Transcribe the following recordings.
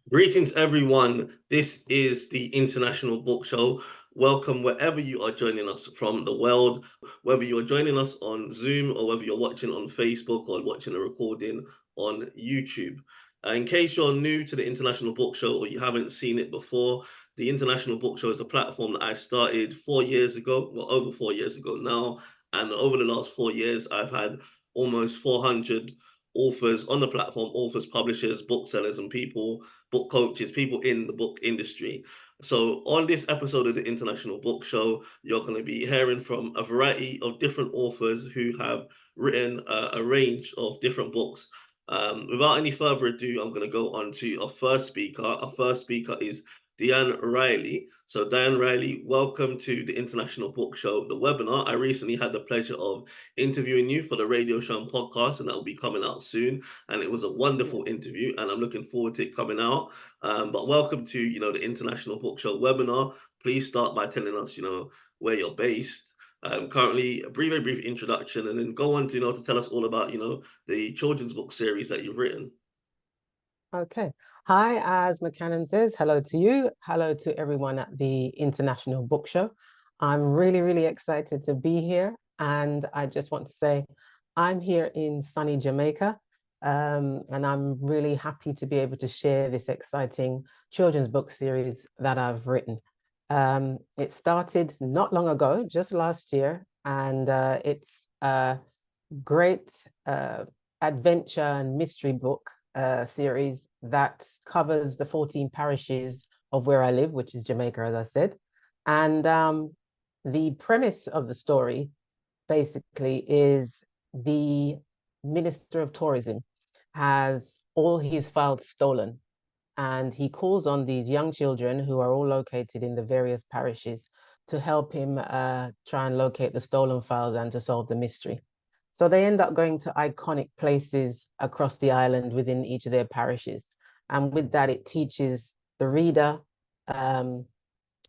Greetings, everyone. This is the International Book Show. Welcome wherever you are joining us from the world, whether you're joining us on Zoom or whether you're watching on Facebook or watching a recording on YouTube. In case you're new to the International Book Show or you haven't seen it before, the International Book Show is a platform that I started 4 years ago, well, over 4 years ago now. And over the last 4 years, I've had almost 400 authors on the platform, authors, publishers, booksellers, and people, book coaches, people in the book industry. So, on this episode of the International Book Show, you're going to be hearing from a variety of different authors who have written a range of different books. Without any further ado, I'm going to go on to our first speaker. Our first speaker is Dian Riley. So, Dian Riley, welcome to the International Book Show, the webinar. I recently had the pleasure of interviewing you for the radio show and podcast, and that will be coming out soon. And it was a wonderful interview, and I'm looking forward to it coming out. But welcome to the International Book Show webinar. Please start by telling us where you're based. Currently, a very brief introduction, and then go on to tell us all about the children's book series that you've written. Okay. Hi, as McCannon says, hello to you. Hello to everyone at the International Book Show. I'm really excited to be here. And I just want to say I'm here in sunny Jamaica. And I'm really happy to be able to share this exciting children's book series that I've written. It started not long ago, just last year, and it's a great adventure and mystery book series that covers the 14 parishes of where I live, which is Jamaica, as I said. And the premise of the story basically is the Minister of Tourism has all his files stolen. And he calls on these young children who are all located in the various parishes to help him try and locate the stolen files and to solve the mystery. So they end up going to iconic places across the island within each of their parishes. And with that, it teaches the reader. And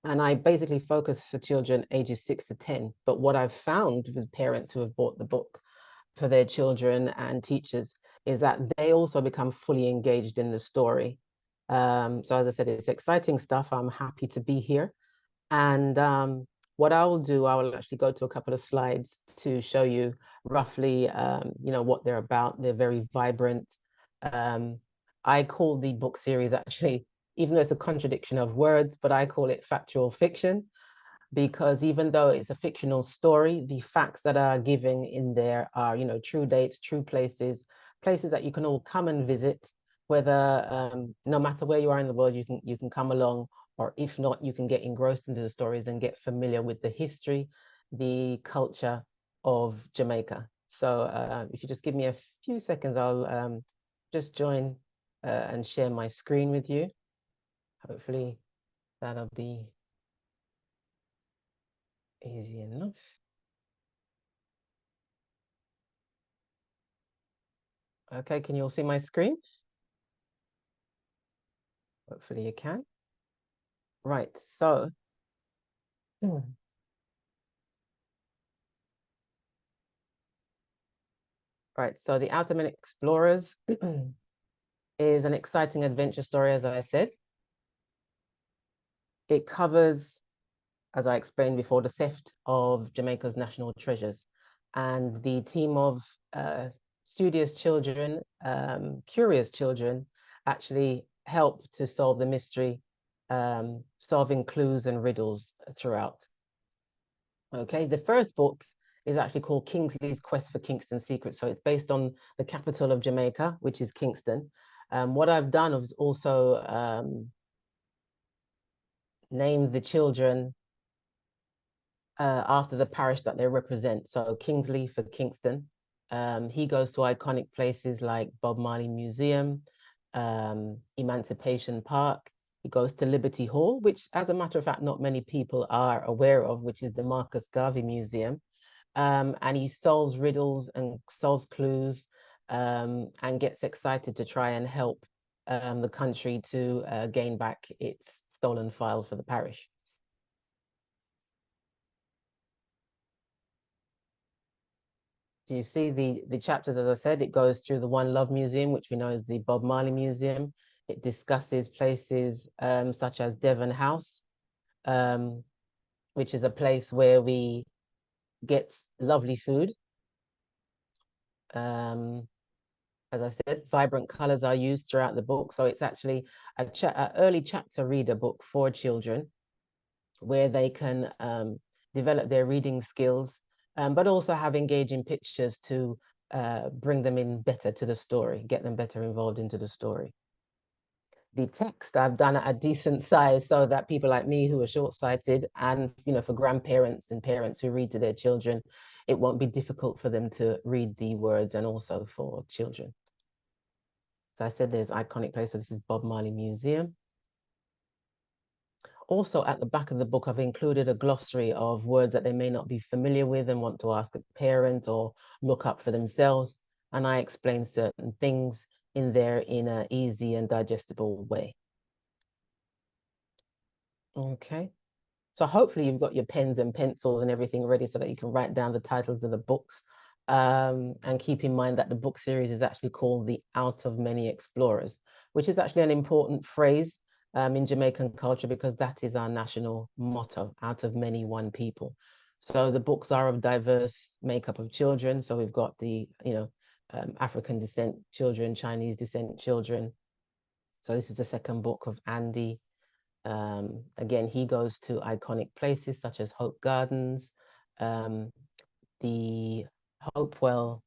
I basically focus for children ages 6 to 10. But what I've found with parents who have bought the book for their children and teachers is that they also become fully engaged in the story. So as I said, it's exciting stuff. I'm happy to be here. And what I will do, I will actually go to a couple of slides to show you roughly, what they're about. They're very vibrant. Um, I call the book series actually, even though it's a contradiction of words, but I call it factual fiction because even though it's a fictional story, the facts that are given in there are, true dates, true places, places that you can all come and visit, whether no matter where you are in the world, you can come along, or if not, you can get engrossed into the stories and get familiar with the history, the culture of Jamaica. So if you just give me a few seconds, I'll just join and share my screen with you. Hopefully that'll be easy enough. Okay, can you all see my screen? Hopefully you can. Right, so right, so The Outer Men Explorers is an exciting adventure story, as I said. It covers, as I explained before, the theft of Jamaica's national treasures. And the team of studious children, curious children, actually help to solve the mystery, solving clues and riddles throughout. Okay, the first book is actually called Kingsley's Quest for Kingston Secrets. So it's based on the capital of Jamaica, which is Kingston. What I've done is also named the children after the parish that they represent. So Kingsley for Kingston. He goes to iconic places like Bob Marley Museum, Emancipation Park. He goes to Liberty Hall, which, as a matter of fact, not many people are aware of, which is the Marcus Garvey Museum. And he solves riddles and solves clues and gets excited to try and help the country to gain back its stolen file for the parish. Do you see the chapters? As I said, it goes through the One Love Museum, which we know is the Bob Marley Museum. It discusses places such as Devon House, which is a place where we get lovely food. As I said, vibrant colors are used throughout the book. So it's actually a early chapter reader book for children where they can develop their reading skills, but also have engaging pictures to bring them in better to the story, get them better involved into the story. The text I've done at a decent size so that people like me who are short-sighted and, you know, for grandparents and parents who read to their children, it won't be difficult for them to read the words, and also for children. So I said there's iconic place. So this is Bob Marley Museum. Also at the back of the book, I've included a glossary of words that they may not be familiar with and want to ask a parent or look up for themselves. And I explain certain things in there in an easy and digestible way. Okay. So hopefully you've got your pens and pencils and everything ready so that you can write down the titles of the books. And keep in mind that the book series is actually called The Out of Many Explorers, which is actually an important phrase in Jamaican culture, because that is our national motto, out of many, one people. So the books are of diverse makeup of children. So we've got the, African descent children, Chinese descent children. So this is the second book of Andy. Again, he goes to iconic places such as Hope Gardens, the Hopewell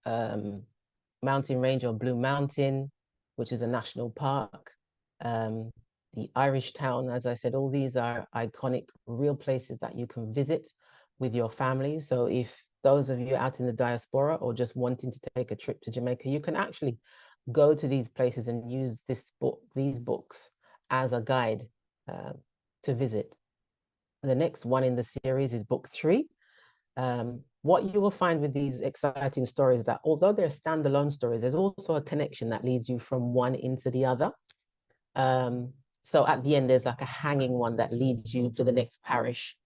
mountain range, or Blue Mountain, which is a national park. The Irish Town, as I said, all these are iconic, real places that you can visit with your family. So if those of you out in the diaspora or just wanting to take a trip to Jamaica, you can actually go to these places and use these books as a guide to visit. The next one in the series is book 3. What you will find with these exciting stories, that although they're standalone stories, there's also a connection that leads you from one into the other. So at the end, there's like a hanging one that leads you to the next parish.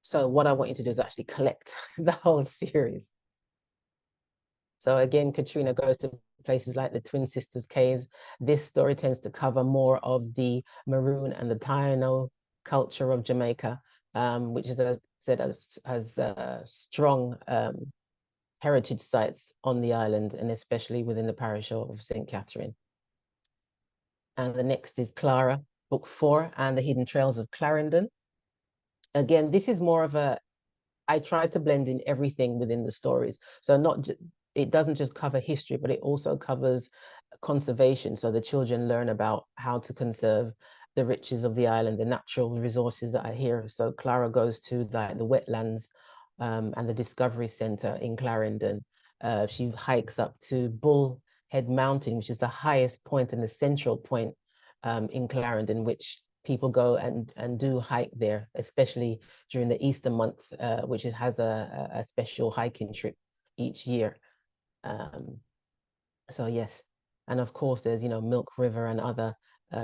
So what I want you to do is actually collect the whole series. So again, Katrina goes to places like the Twin Sisters Caves. This story tends to cover more of the Maroon and the Taino culture of Jamaica, which is, as I said, has strong heritage sites on the island, and especially within the parish of St. Catherine. And the next is Clara, book 4, and the Hidden Trails of Clarendon. Again, this is more of I tried to blend in everything within the stories. So it doesn't just cover history, but it also covers conservation. So the children learn about how to conserve the riches of the island, the natural resources that are here. So Clara goes to the wetlands and the Discovery Center in Clarendon. She hikes up to Bullhead Mountain, which is the highest point and the central point in Clarendon, which people go and do hike there, especially during the Easter month, which it has a special hiking trip each year. So yes, and of course there's Milk River and other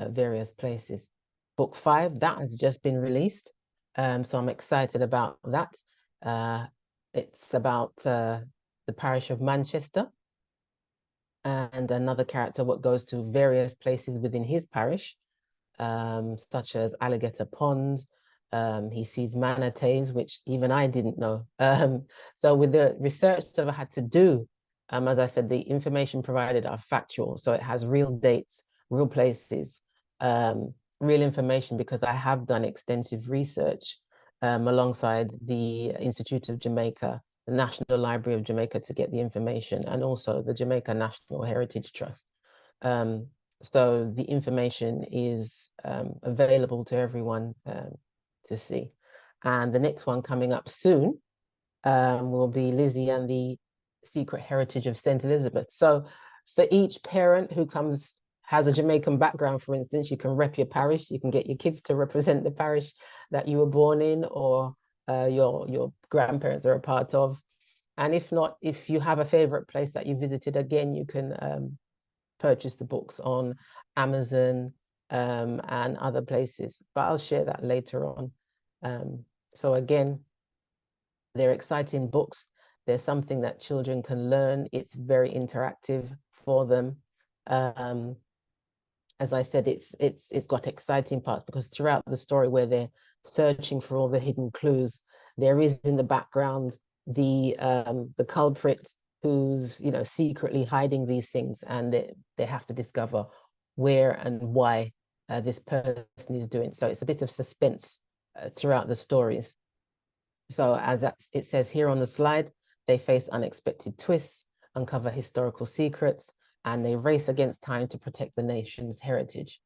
various places. Book 5, that has just been released, so I'm excited about that. It's about the parish of Manchester, and another character what goes to various places within his parish, such as Alligator Pond. He sees manatees, which even I didn't know. So with the research that I had to do, as I said, the information provided are factual. So it has real dates, real places, real information, because I have done extensive research alongside the Institute of Jamaica, the National Library of Jamaica, to get the information, and also the Jamaica National Heritage Trust. So the information is available to everyone to see. And the next one coming up soon will be Lizzie and the Secret Heritage of St. Elizabeth. So for each parent who has a Jamaican background, for instance, you can rep your parish, you can get your kids to represent the parish that you were born in, or your grandparents are a part of. And if not, if you have a favorite place that you visited, again, you can purchase the books on Amazon and other places, but I'll share that later on. So again, they're exciting books. There's something that children can learn. It's very interactive for them. As I said, it's got exciting parts because throughout the story where they're searching for all the hidden clues, there is in the background the culprit who's secretly hiding these things, and they have to discover where and why this person is doing. So it's a bit of suspense throughout the stories. So as it says here on the slide, they face unexpected twists, uncover historical secrets, and they race against time to protect the nation's heritage.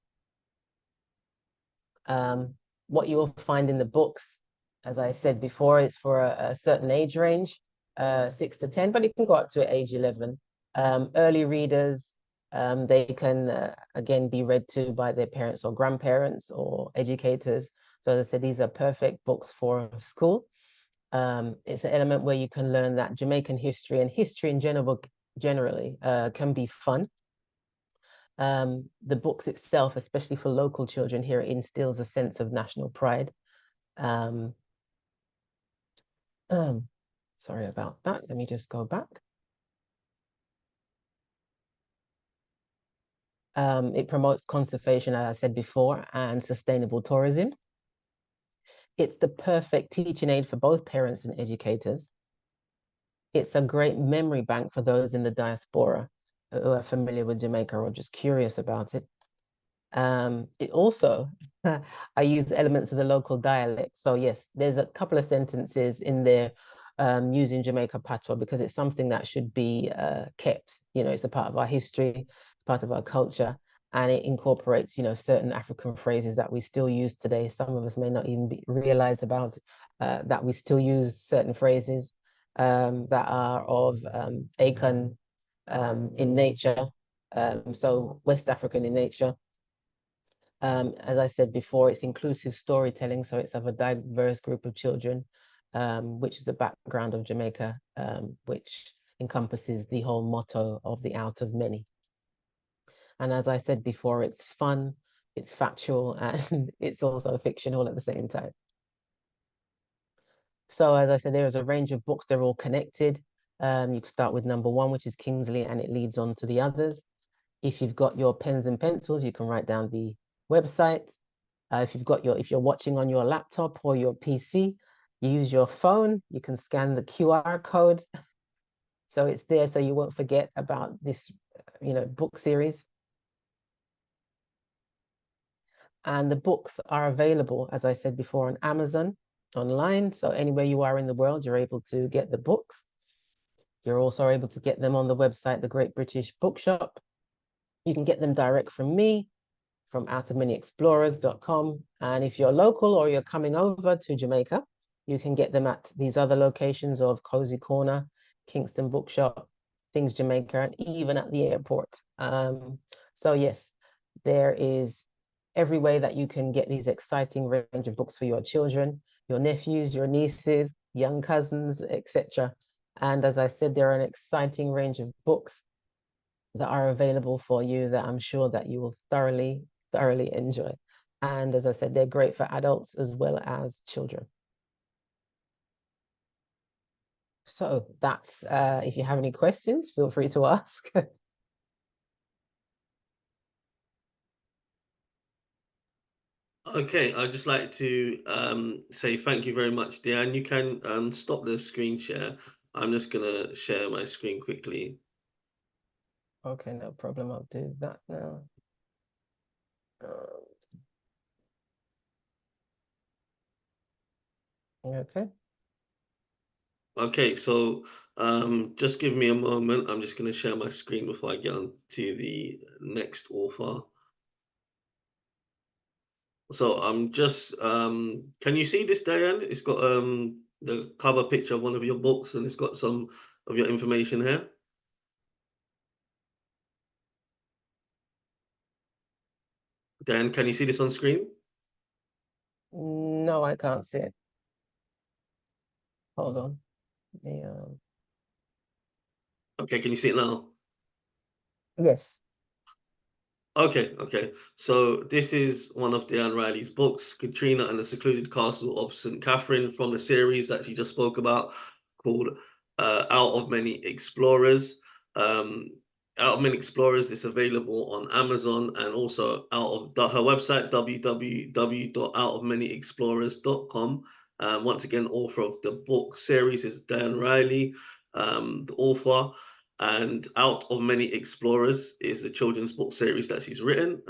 What you will find in the books, as I said before, it's for a certain age range, 6 to 10, but it can go up to age 11. Early readers, they can, again, be read to by their parents or grandparents or educators. So as I said, these are perfect books for school. It's an element where you can learn that Jamaican history and history in generally can be fun. The books itself, especially for local children here, instills a sense of national pride. Sorry about that. Let me just go back. It promotes conservation, as I said before, and sustainable tourism. It's the perfect teaching aid for both parents and educators. It's a great memory bank for those in the diaspora who are familiar with Jamaica or just curious about it. It also, I use elements of the local dialect. So yes, there's a couple of sentences in there using Jamaica patois because it's something that should be kept. It's a part of our history, it's part of our culture, and it incorporates, certain African phrases that we still use today. Some of us may not even realize about that we still use certain phrases that are of Akan in nature, so West African in nature. As I said before, it's inclusive storytelling, so it's of a diverse group of children, which is the background of Jamaica, which encompasses the whole motto of the out of many. And as I said before, it's fun, it's factual, and it's also fictional at the same time. So as I said, there is a range of books, they're all connected. You can start with number 1, which is Kingsley, and it leads on to the others. If you've got your pens and pencils, you can write down the website. If you're watching on your laptop or your PC, you use your phone, you can scan the QR code. So it's there so you won't forget about this, book series. And the books are available, as I said before, on Amazon online. So anywhere you are in the world, you're able to get the books. You're also able to get them on the website, the Great British Bookshop. You can get them direct from me, from outofmanyexplorers.com. And if you're local or you're coming over to Jamaica, you can get them at these other locations of Cozy Corner, Kingston Bookshop, Things Jamaica, and even at the airport. So yes, there is every way that you can get these exciting range of books for your children, your nephews, your nieces, young cousins, etc. And as I said, there are an exciting range of books that are available for you that I'm sure that you will thoroughly enjoy. And as I said, they're great for adults as well as children. So that's, if you have any questions, feel free to ask. Okay, I'd just like to say thank you very much, Diane. You can stop the screen share. I'm just gonna share my screen quickly. Okay, no problem. I'll do that now. Okay. Okay, so just give me a moment. I'm just gonna share my screen before I get on to the next author. So I'm just can you see this, Diane? It's got the cover picture of one of your books and it's got some of your information here. Dan, can you see this on screen? No, I can't see it. Hold on. Okay, can you see it now? Yes. Okay. So this is one of Dian Riley's books, Katrina and the Secluded Castle of St. Catherine, from the series that she just spoke about called Out of Many Explorers. Out of Many Explorers is available on Amazon and also out of her website, www.outofmanyexplorers.com. Once again, author of the book series is Dian Riley, the author. And Out of Many Explorers is the children's book series that she's written.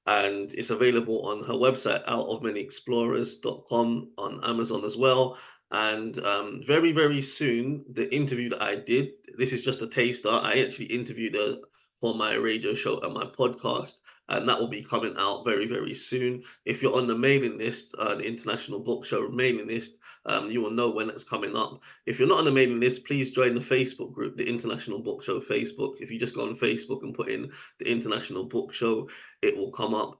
And it's available on her website, outofmanyexplorers.com, on Amazon as well. And very, very soon, the interview that I did, this is just a taster. I actually interviewed her for my radio show and my podcast, and that will be coming out very, very soon. If you're on the mailing list, the International Book Show mailing list, you will know when it's coming up. If you're not on the mailing list, please join the Facebook group, the International Book Show Facebook. If you just go on Facebook and put in the International Book Show, it will come up.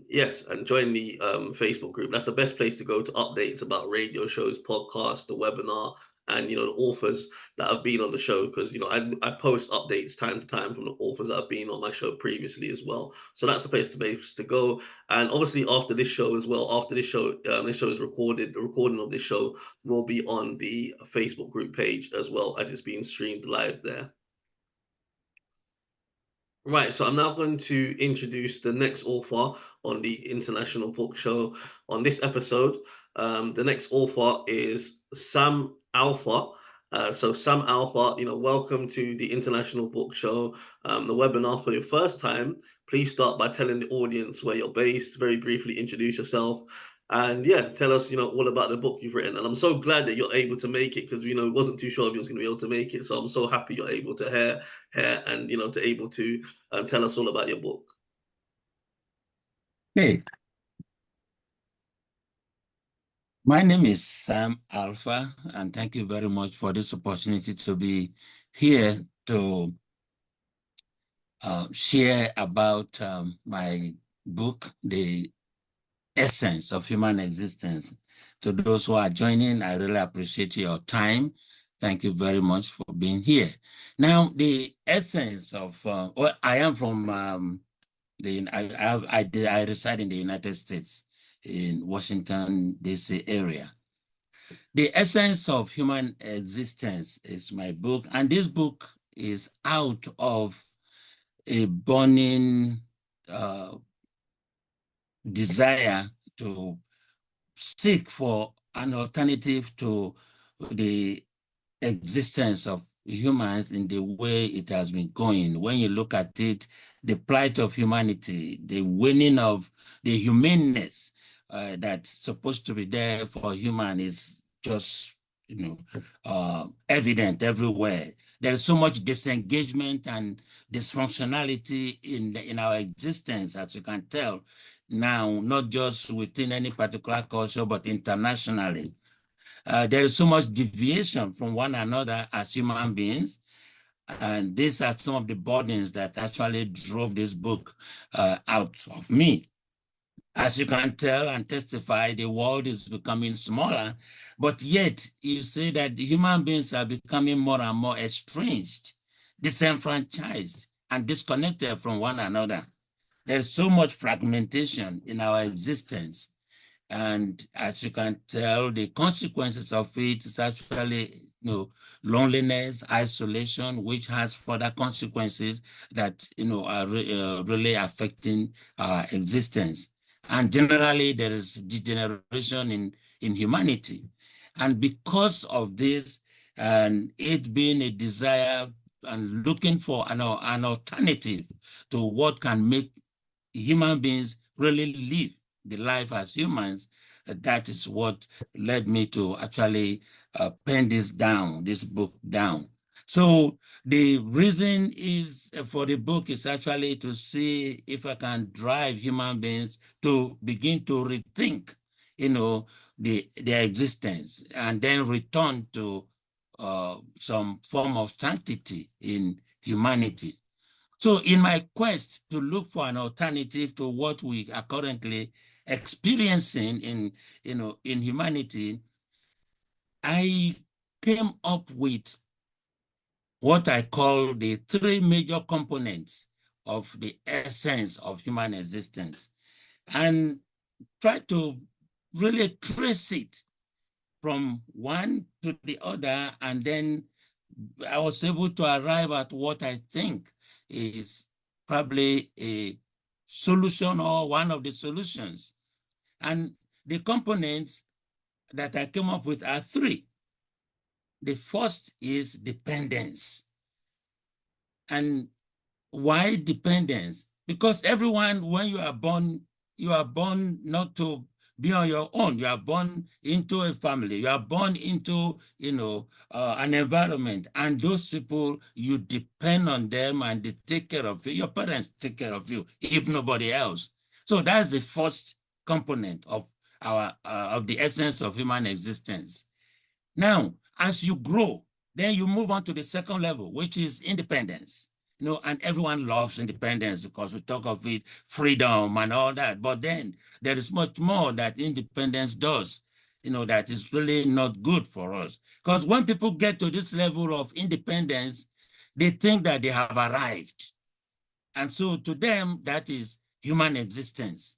Yes, and join the Facebook group. That's the best place to go to updates about radio shows, podcasts, the webinar, and the authors that have been on the show, because I post updates time to time from the authors that have been on my show previously as well. So that's the place to go. And obviously after this show as well, after this show is recorded, the recording of this show will be on the Facebook group page as well, as it's being streamed live there. Right, so I'm now going to introduce the next author on the International Book Show on this episode. The next author is Sam Alpha. So Sam Alpha, welcome to the International Book Show, the webinar. For your first time, please start by telling the audience where you're based, very briefly introduce yourself, and yeah, tell us, all about the book you've written. And I'm so glad that you're able to make it, because, wasn't too sure if you was going to be able to make it. So I'm so happy you're able to hear and, to able to tell us all about your book. Hey, my name is Sam Alpha, and thank you very much for this opportunity to be here to share about my book, The Essence of Human Existence. To those who are joining, I really appreciate your time. Thank you very much for being here. Now, the essence of, well, I am from I reside in the United States, in Washington, D.C. area. The Essence of Human Existence is my book, and this book is out of a burning desire to seek for an alternative to the existence of humans in the way it has been going. When you look at it, the plight of humanity, the waning of the humaneness that's supposed to be there for human is just evident everywhere. There is so much disengagement and dysfunctionality in our existence, as you can tell now, not just within any particular culture, but internationally. There is so much deviation from one another as human beings. And these are some of the burdens that actually drove this book out of me. As you can tell and testify, the world is becoming smaller, but yet you see that the human beings are becoming more and more estranged, disenfranchised, and disconnected from one another. There's so much fragmentation in our existence. And as you can tell, the consequences of it is actually loneliness, isolation, which has further consequences that are really affecting our existence. And generally, there is degeneration in humanity. And because of this, and it being a desire and looking for an alternative to what can make human beings really live the life as humans, that is what led me to actually pen this book down. So the reason is for the book is actually to see if I can drive human beings to begin to rethink, their existence, and then return to some form of sanctity in humanity. So in my quest to look for an alternative to what we are currently experiencing in humanity, I came up with what I call the three major components of the essence of human existence, and try to really trace it from one to the other, and then I was able to arrive at what I think is probably a solution or one of the solutions. And the components that I came up with are three. The first is dependence. And why dependence? Because everyone, when you are born not to be on your own. You are born into a family. You are born into, an environment. And those people, you depend on them and they take care of you. Your parents take care of you, if nobody else. So that's the first component of of the essence of human existence. Now, as you grow, then you move on to the second level, which is independence. And everyone loves independence because we talk of it, freedom and all that. But then there is much more that independence does, that is really not good for us. Because when people get to this level of independence, they think that they have arrived. And so to them, that is human existence.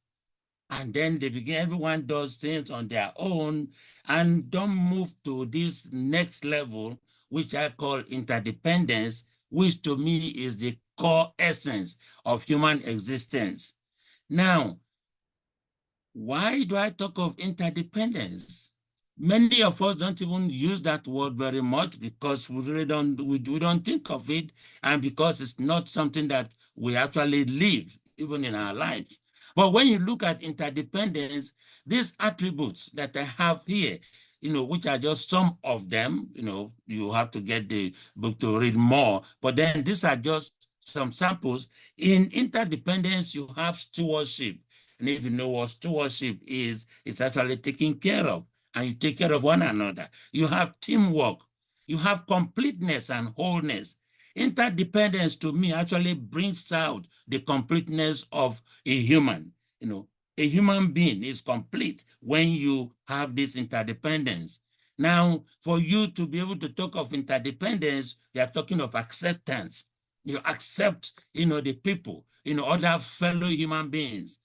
And then they begin, everyone does things on their own and don't move to this next level, which I call interdependence, which to me is the core essence of human existence. Now, why do I talk of interdependence? Many of us don't even use that word very much because we really don't think of it, and because it's not something that we actually live, even in our life. But when you look at interdependence, these attributes that I have here, which are just some of them, you have to get the book to read more, but then these are just some samples. In interdependence, you have stewardship. And if you know what stewardship is, it's actually taking care of, and you take care of one another. You have teamwork. You have completeness and wholeness. Interdependence to me actually brings out the completeness of a human. A human being is complete when you have this interdependence. Now, for you to be able to talk of interdependence, you are talking of acceptance. You accept, the people, other fellow human beings.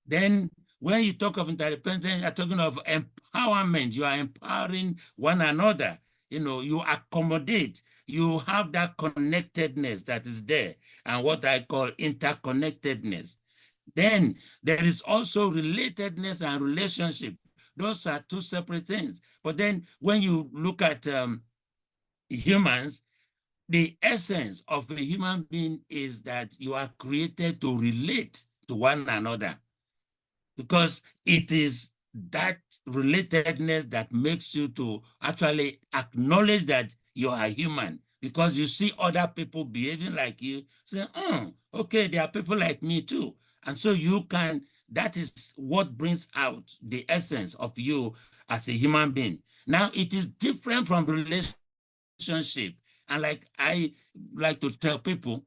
Then when you talk of interdependence, you're talking of empowerment. You are empowering one another. You accommodate. You have that connectedness that is there, and what I call interconnectedness. Then there is also relatedness and relationship. Those are two separate things. But then when you look at humans, the essence of a human being is that you are created to relate to one another, because it is that relatedness that makes you to actually acknowledge that you are human, because you see other people behaving like you, say, oh, okay, there are people like me too. And so that is what brings out the essence of you as a human being. Now, it is different from relationship. And like I like to tell people,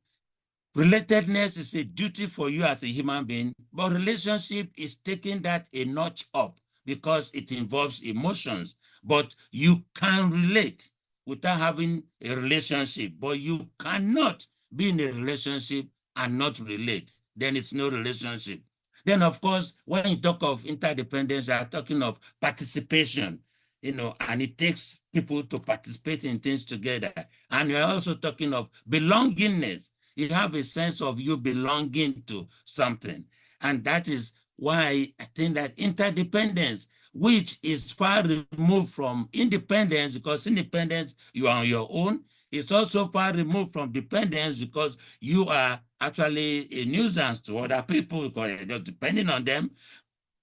relatedness is a duty for you as a human being, but relationship is taking that a notch up because it involves emotions. But you can relate without having a relationship, but you cannot be in a relationship and not relate. Then it's no relationship. Then, of course, when you talk of interdependence, you are talking of participation, and it takes people to participate in things together. And you're also talking of belongingness. You have a sense of you belonging to something. And that is why I think that interdependence, which is far removed from independence, because independence, you are on your own, it's also far removed from dependence because you are actually a nuisance to other people because you're depending on them.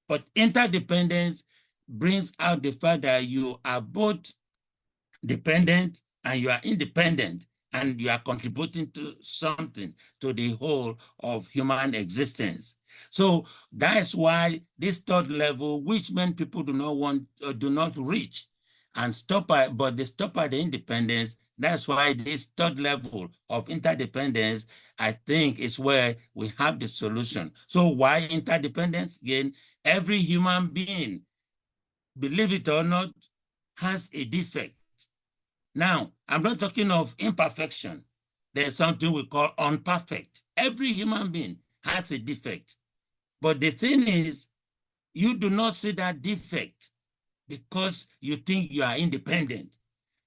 But interdependence brings out the fact that you are both dependent and you are independent, and you are contributing to something, to the whole of human existence. So that's why this third level, which many people do not want or do not reach, and but they stop at the independence. That's why this third level of interdependence, I think, is where we have the solution. So why interdependence? Again, every human being, believe it or not, has a defect. Now, I'm not talking of imperfection. There's something we call unperfect. Every human being has a defect. But the thing is, you do not see that defect because you think you are independent.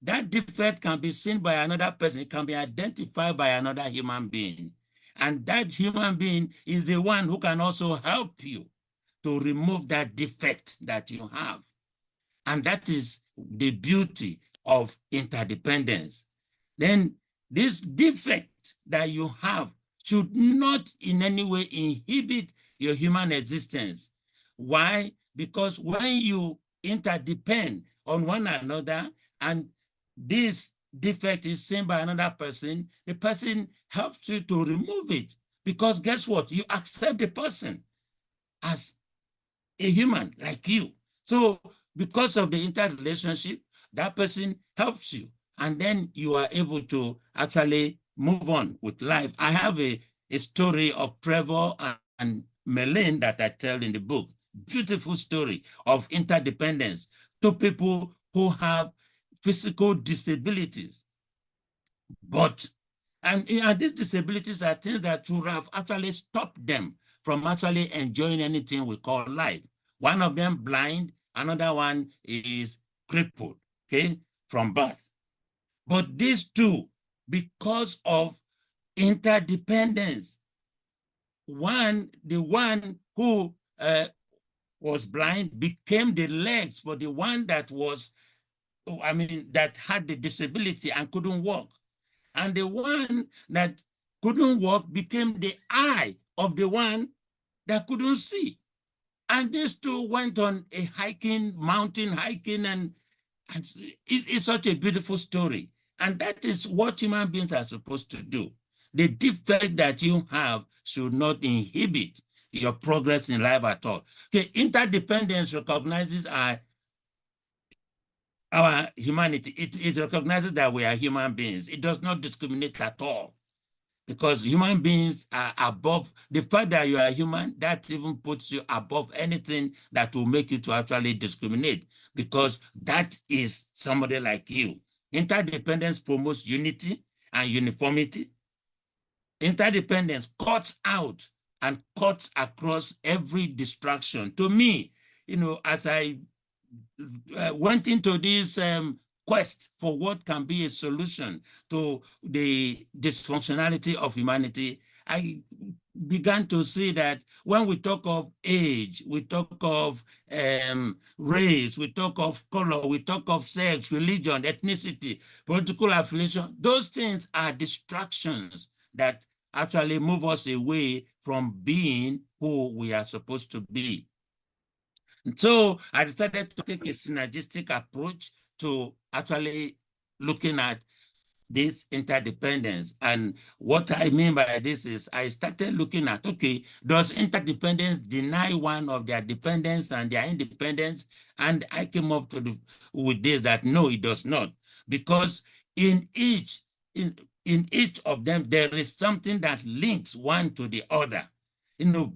That defect can be seen by another person. It can be identified by another human being. And that human being is the one who can also help you to remove that defect that you have. And that is the beauty of interdependence. Then this defect that you have should not in any way inhibit your human existence. Why? Because when you interdepend on one another and this defect is seen by another person, the person helps you to remove it. Because guess what? You accept the person as a human like you. So because of the interrelationship, that person helps you. And then you are able to actually move on with life. I have a story of Trevor and Melin that I tell in the book. Beautiful story of interdependence. Two people who have physical disabilities. And these disabilities are things that would have actually stopped them from actually enjoying anything we call life. One of them blind, another one is crippled, okay, from birth. But these two, because of interdependence, the one who was blind became the legs for the one that had the disability and couldn't walk. And the one that couldn't walk became the eye of the one that couldn't see. And these two went on a mountain hiking, and it's such a beautiful story. And that is what human beings are supposed to do. The defect that you have should not inhibit your progress in life at all. Okay, interdependence recognizes our humanity. It recognizes that we are human beings. It does not discriminate at all, because human beings are above. The fact that you are human, that even puts you above anything that will make you to actually discriminate, because that is somebody like you. Interdependence promotes unity and uniformity. Interdependence cuts out and cuts across every distraction. To me, as I went into this quest for what can be a solution to the dysfunctionality of humanity, I began to see that when we talk of age, we talk of race, we talk of color, we talk of sex, religion, ethnicity, political affiliation, those things are distractions that actually move us away from being who we are supposed to be. So I decided to take a synergistic approach to actually looking at this interdependence. And what I mean by this is I started looking at, okay, does interdependence deny one of their dependence and their independence? And I came up with this, that no, it does not. Because in each of them, there is something that links one to the other.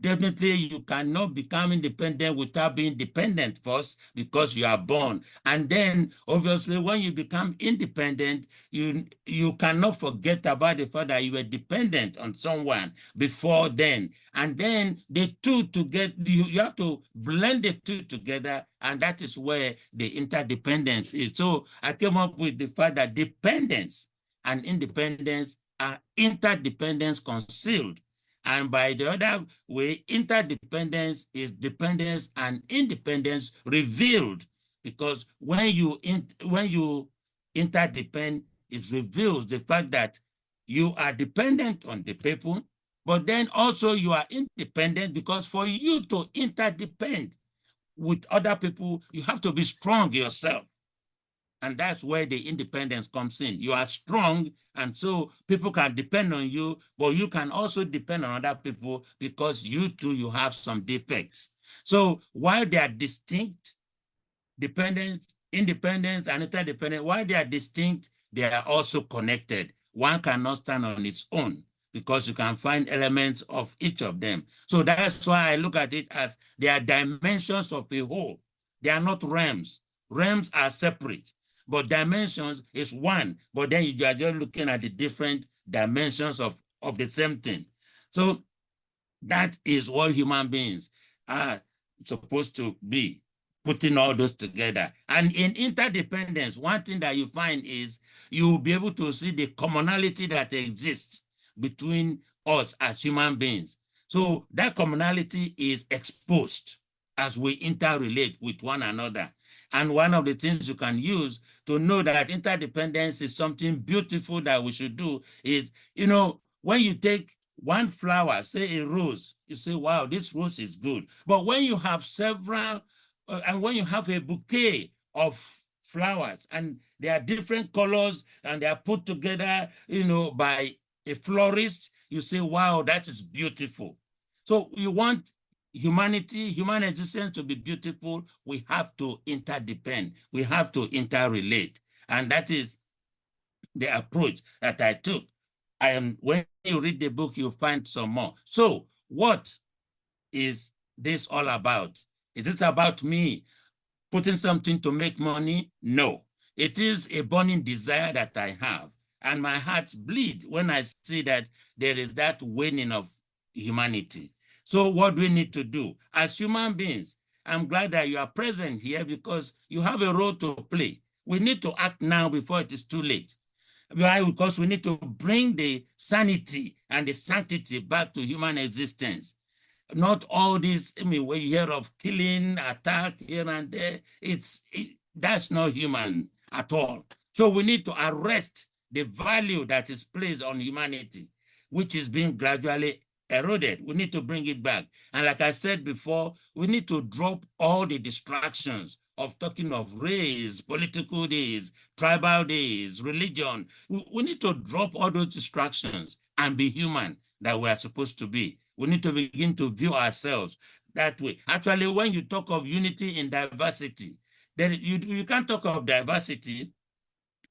Definitely you cannot become independent without being dependent first, because you are born. And then obviously when you become independent, you cannot forget about the fact that you were dependent on someone before then. And then the two together, you have to blend the two together, and that is where the interdependence is. So I came up with the fact that dependence and independence are interdependence concealed. And by the other way, interdependence is dependence and independence revealed. Because when you interdepend, it reveals the fact that you are dependent on the people, but then also you are independent, because for you to interdepend with other people, you have to be strong yourself. And that's where the independence comes in. You are strong, and so people can depend on you, but you can also depend on other people, because you have some defects. So while they are distinct, dependence, independence, and interdependence, while they are distinct, they are also connected. One cannot stand on its own, because you can find elements of each of them. So that's why I look at it as they are dimensions of a whole. They are not realms. Realms are separate. But dimensions is one, but then you are just looking at the different dimensions of the same thing. So that is what human beings are supposed to be. putting all those together. And in interdependence, one thing that you find is you will be able to see the commonality that exists between us as human beings. So that commonality is exposed as we interrelate with one another. And one of the things you can use to know that interdependence is something beautiful that we should do is, you know, when you take one flower, say a rose, you say, wow, this rose is good. But when you have several, and when you have a bouquet of flowers and they are different colors and they are put together, you know, by a florist, you say, wow, that is beautiful. So you want humanity, human existence to be beautiful, we have to interdepend, we have to interrelate. And that is the approach that I took. When you read the book, you'll find some more. So what is this all about? Is it about me putting something to make money? No. It is a burning desire that I have. And my heart bleeds when I see that there is that waning of humanity. So what do we need to do? As human beings, I'm glad that you are present here because you have a role to play. We need to act now before it is too late. Why? Because we need to bring the sanity and the sanctity back to human existence. Not all this, I mean, when you hear of killing, attack here and there, that's not human at all. So we need to arrest the value that is placed on humanity, which is being gradually eroded. We need to bring it back. And like I said before, we need to drop all the distractions of talking of race, political days, tribal days, religion. We need to drop all those distractions and be human that we are supposed to be. We need to begin to view ourselves that way. Actually, when you talk of unity in diversity, then you can't talk of diversity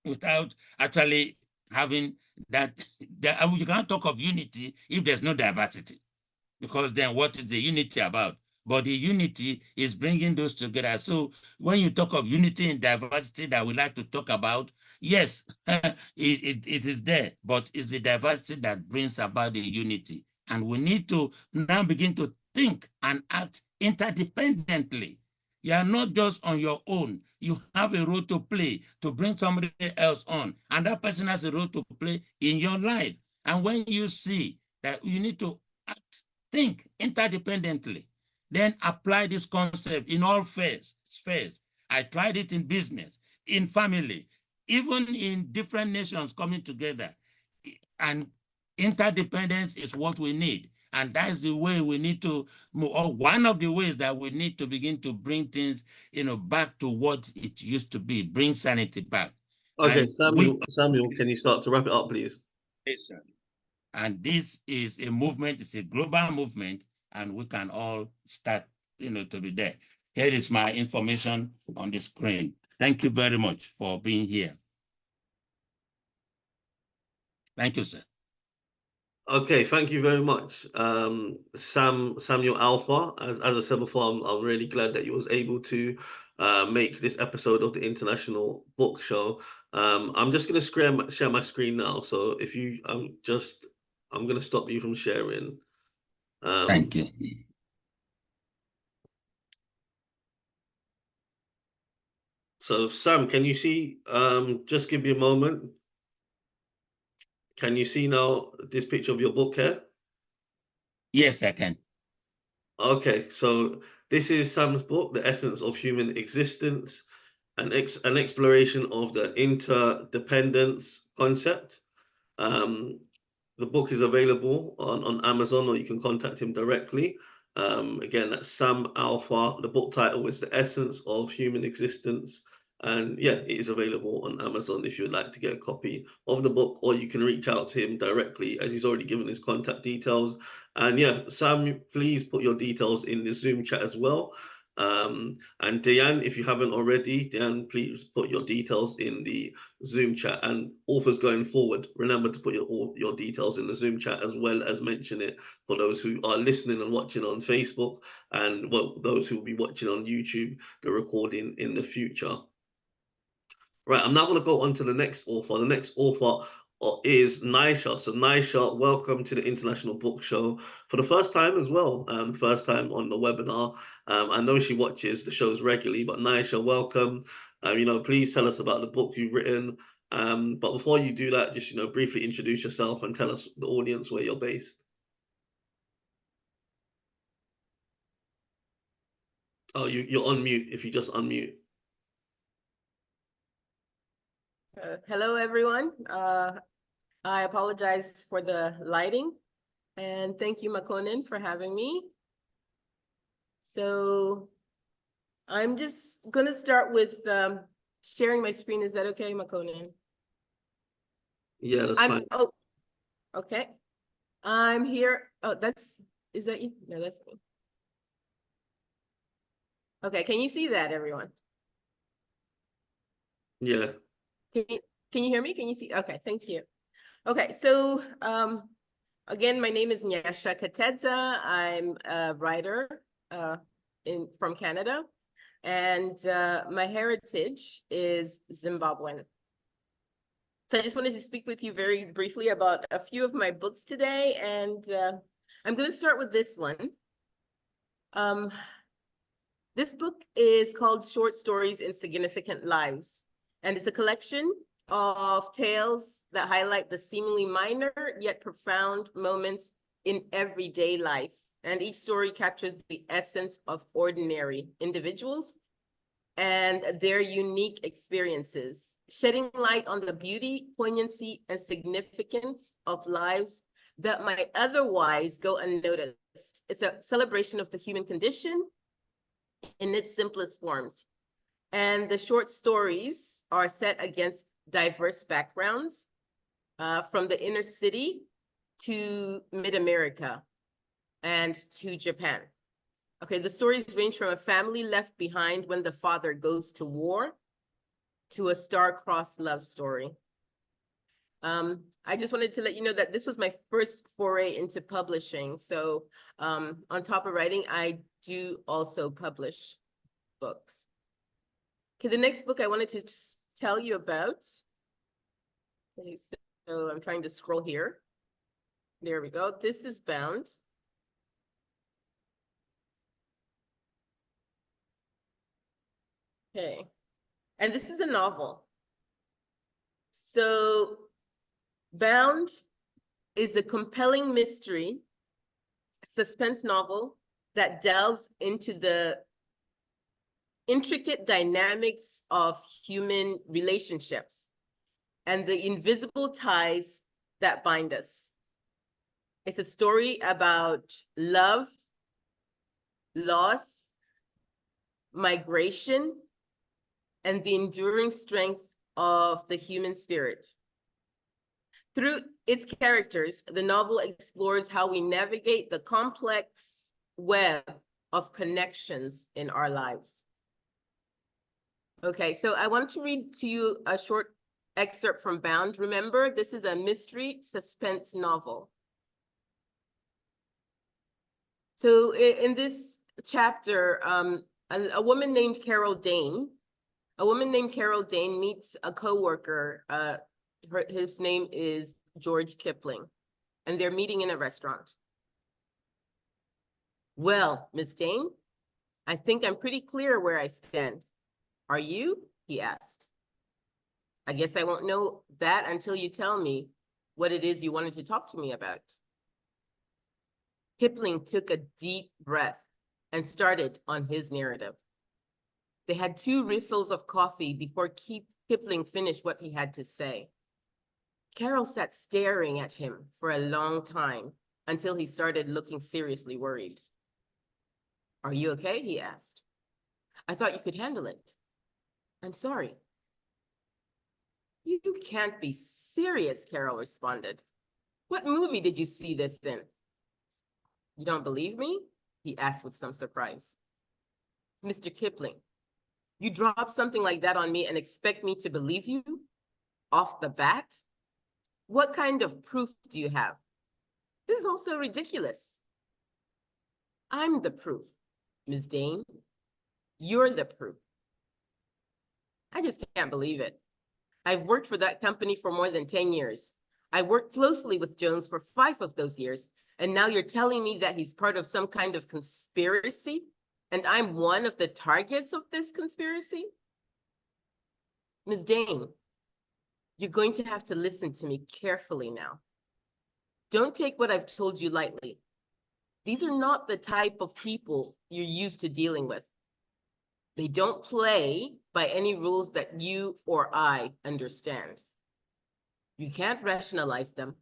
without actually having that. You can't talk of unity if there's no diversity, because then what is the unity about? But the unity is bringing those together. So when you talk of unity and diversity that we like to talk about, yes, it is there, but it's the diversity that brings about the unity. And we need to now begin to think and act interdependently. You are not just on your own. You have a role to play to bring somebody else on. And that person has a role to play in your life. And when you see that you need to act, think interdependently, then apply this concept in all spheres. I tried it in business, in family, even in different nations coming together. And interdependence is what we need. And that's the way we need to move, or one of the ways that we need to begin to bring things, back to what it used to be, bring sanity back. Okay, And Samuel, can you start to wrap it up, please? listen. And this is a movement, it's a global movement, and we can all start, to be there. Here is my information on the screen. Thank you very much for being here. Thank you, sir. Okay, thank you very much, Samuel Alpha. As I said before, I'm really glad that you was able to make this episode of the International Book Show. I'm just gonna share my screen now. So if you, I'm gonna stop you from sharing. Thank you. So Sam, can you see? Just give me a moment. Can you see now this picture of your book here? Yes, I can. Okay, so this is Sam's book, The Essence of Human Existence, an exploration of the interdependence concept. The book is available on Amazon, or you can contact him directly. Again, that's Sam Alpha. The book title is The Essence of Human Existence. And yeah, it is available on Amazon if you would like to get a copy of the book, or you can reach out to him directly, as he's already given his contact details. And yeah, Sam, please put your details in the Zoom chat as well. And Dian, if you haven't already, Dian, please put your details in the Zoom chat. And authors going forward, remember to put your details in the Zoom chat, as well as mention it for those who are listening and watching on Facebook, and those who will be watching on YouTube, the recording in the future. Right, I'm now going to go on to the next author. The next author is Nisha. So Nisha, welcome to the International Book Show for the first time as well. First time on the webinar. I know she watches the shows regularly, but Nisha, welcome. Please tell us about the book you've written. But before you do that, just briefly introduce yourself and tell us the audience where you're based. Oh, you're on mute. If you just unmute. Hello, everyone. I apologize for the lighting, and thank you, Makonnen, for having me. So I'm just going to start with sharing my screen. Is that okay, Makonnen? Yeah, that's fine. Oh, okay. I'm here. Oh, is that you? No, that's me. Okay, can you see that, everyone? Yeah. Can you hear me? Can you see? Okay, thank you. Okay, so again, my name is Nisha Keta. I'm a writer from Canada, and my heritage is Zimbabwean. So I just wanted to speak with you very briefly about a few of my books today, and I'm going to start with this one. This book is called Short Stories in Significant Lives, and it's a collection of tales that highlight the seemingly minor yet profound moments in everyday life. And each story captures the essence of ordinary individuals and their unique experiences, shedding light on the beauty, poignancy, and significance of lives that might otherwise go unnoticed. It's a celebration of the human condition in its simplest forms. And the short stories are set against diverse backgrounds, from the inner city to mid-America and to Japan. Okay, the stories range from a family left behind when the father goes to war to a star-crossed love story. I just wanted to let you know that this was my first foray into publishing. So on top of writing, I do also publish books. Okay, the next book I wanted to tell you about. Okay, so I'm trying to scroll here. There we go. This is Bound. Okay, and this is a novel. So Bound is a compelling mystery, suspense novel that delves into the intricate dynamics of human relationships and the invisible ties that bind us. It's a story about love, loss, migration, and the enduring strength of the human spirit. Through its characters, the novel explores how we navigate the complex web of connections in our lives. Okay, so I want to read to you a short excerpt from Bound. Remember, this is a mystery suspense novel. So in this chapter, a woman named Carol Dane meets a coworker. His name is George Kipling, and they're meeting in a restaurant. Well, Miss Dane, I think I'm pretty clear where I stand. Are you? He asked. I guess I won't know that until you tell me what it is you wanted to talk to me about. Kipling took a deep breath and started on his narrative. They had 2 refills of coffee before Kipling finished what he had to say. Carol sat staring at him for a long time until he started looking seriously worried. Are you okay? He asked. I thought you could handle it. I'm sorry. You can't be serious, Carol responded. What movie did you see this in? You don't believe me? He asked with some surprise. Mr. Kipling, you drop something like that on me and expect me to believe you? Off the bat? What kind of proof do you have? This is also ridiculous. I'm the proof, Ms. Dane. You're the proof. I just can't believe it. I've worked for that company for more than 10 years. I worked closely with Jones for 5 of those years, and now you're telling me that he's part of some kind of conspiracy, and I'm one of the targets of this conspiracy? Ms. Dane, you're going to have to listen to me carefully now. Don't take what I've told you lightly. These are not the type of people you're used to dealing with. They don't play by any rules that you or I understand. You can't rationalize them,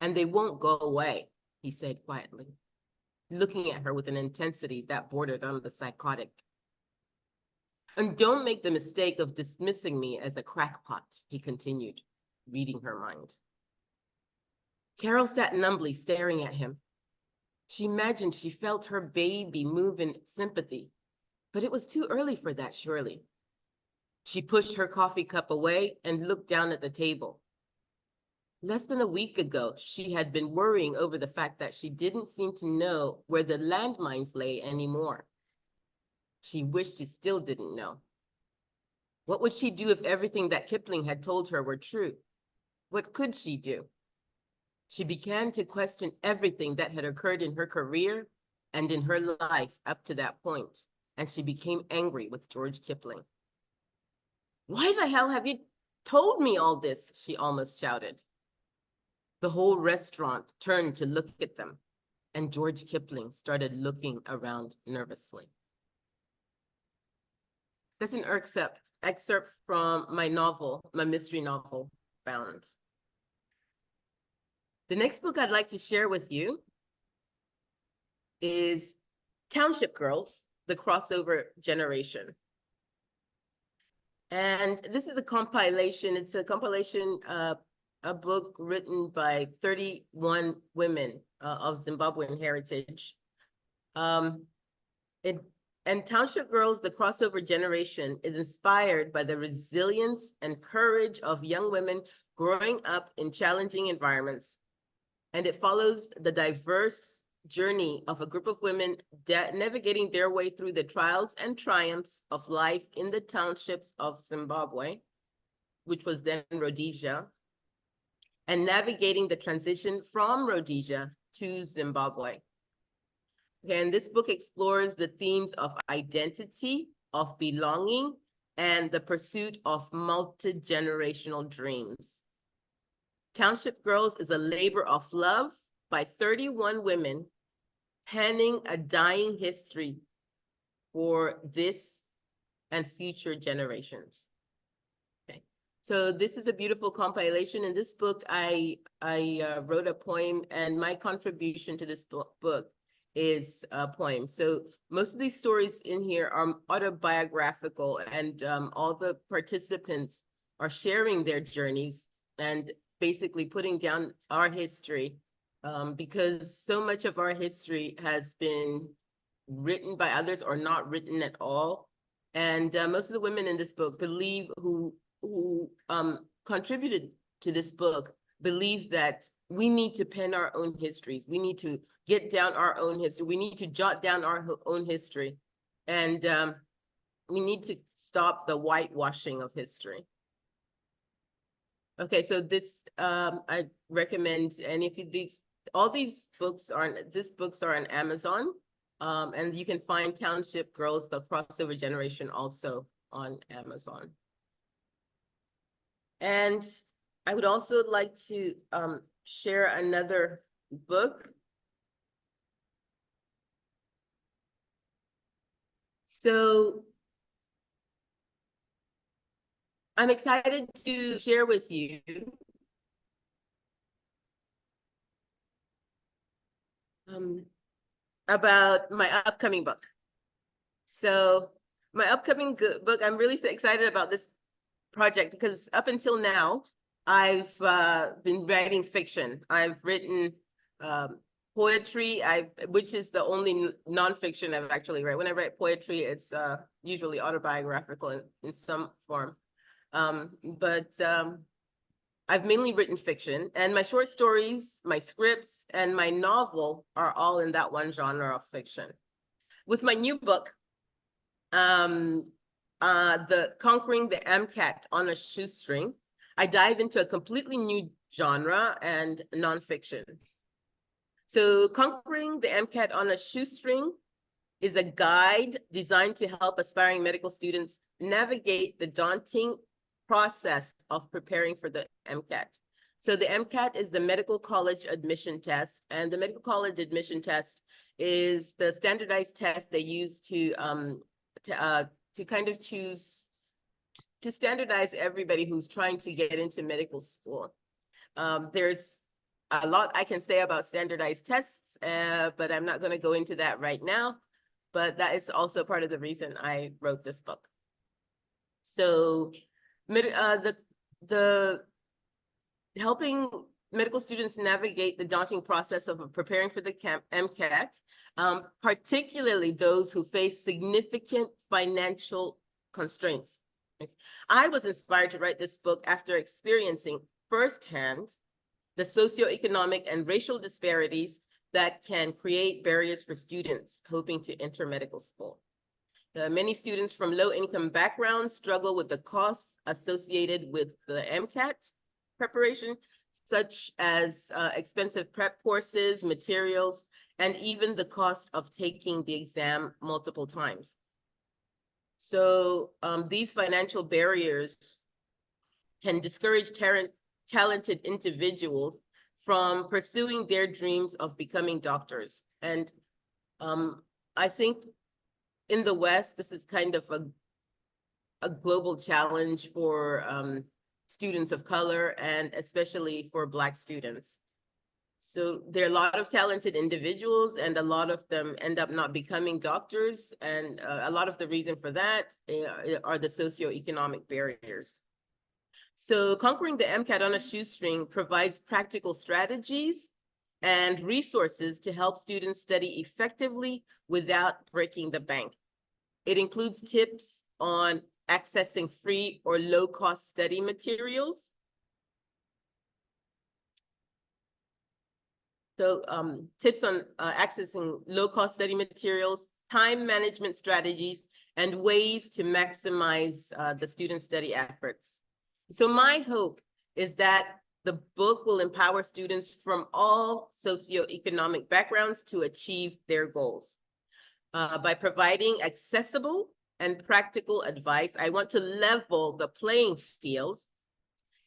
and they won't go away, he said quietly, looking at her with an intensity that bordered on the psychotic. And don't make the mistake of dismissing me as a crackpot, he continued, reading her mind. Carol sat numbly staring at him. She imagined she felt her baby move in sympathy, but it was too early for that, surely. She pushed her coffee cup away and looked down at the table. Less than a week ago, she had been worrying over the fact that she didn't seem to know where the landmines lay anymore. She wished she still didn't know. What would she do if everything that Kipling had told her were true? What could she do? She began to question everything that had occurred in her career and in her life up to that point, and she became angry with George Kipling. Why the hell have you told me all this? She almost shouted. The whole restaurant turned to look at them, and George Kipling started looking around nervously. That's an excerpt from my novel, my mystery novel, Bound. The next book I'd like to share with you is Township Girls, The Crossover Generation. And this is a compilation. It's a compilation, a book written by 31 women of Zimbabwean heritage. And Township Girls, The Crossover Generation is inspired by the resilience and courage of young women growing up in challenging environments. And it follows the diverse journey of a group of women navigating their way through the trials and triumphs of life in the townships of Zimbabwe, which was then Rhodesia, and navigating the transition from Rhodesia to Zimbabwe. Okay, and this book explores the themes of identity, of belonging, and the pursuit of multi-generational dreams. Township Girls is a labor of love by 31 women penning a dying history for this and future generations. Okay, so this is a beautiful compilation. In this book, I wrote a poem, and my contribution to this book is a poem. So most of these stories in here are autobiographical, and all the participants are sharing their journeys and basically putting down our history, because so much of our history has been written by others or not written at all. And most of the women in this book who contributed to this book believe that we need to pen our own histories. We need to get down our own history. We need to jot down our own history. And we need to stop the whitewashing of history. Okay, so this I recommend, and if you all these books are on Amazon, and you can find Township Girls, The Crossover Generation also on Amazon. And I would also like to share another book. So I'm excited to share with you about my upcoming book. So my upcoming book, I'm really excited about this project because up until now, I've been writing fiction. I've written poetry, which is the only nonfiction I've actually read. When I write poetry, it's usually autobiographical in some form. I've mainly written fiction, and my short stories, my scripts, and my novel are all in that one genre of fiction. With my new book, Conquering the MCAT on a Shoestring, I dive into a completely new genre, and nonfiction. So Conquering the MCAT on a Shoestring is a guide designed to help aspiring medical students navigate the daunting process of preparing for the MCAT. So the MCAT is the medical college admission test, and the medical college admission test is the standardized test they use to kind of choose, to standardize everybody who's trying to get into medical school. There's a lot I can say about standardized tests, but I'm not going to go into that right now. But that is also part of the reason I wrote this book. So the helping medical students navigate the daunting process of preparing for the MCAT, particularly those who face significant financial constraints. I was inspired to write this book after experiencing firsthand the socioeconomic and racial disparities that can create barriers for students hoping to enter medical school. Many students from low-income backgrounds struggle with the costs associated with the MCAT preparation, such as expensive prep courses, materials, and even the cost of taking the exam multiple times. So these financial barriers can discourage talented individuals from pursuing their dreams of becoming doctors. And I think in the West, this is kind of a global challenge for students of color, and especially for Black students. So there are a lot of talented individuals, and a lot of them end up not becoming doctors. And a lot of the reason for that are the socioeconomic barriers. So Conquering the MCAT on a Shoestring provides practical strategies and resources to help students study effectively without breaking the bank. It includes tips on accessing free or low-cost study materials. So tips on accessing low-cost study materials, time management strategies, and ways to maximize the student study efforts. So my hope is that the book will empower students from all socioeconomic backgrounds to achieve their goals. By providing accessible and practical advice, I want to level the playing field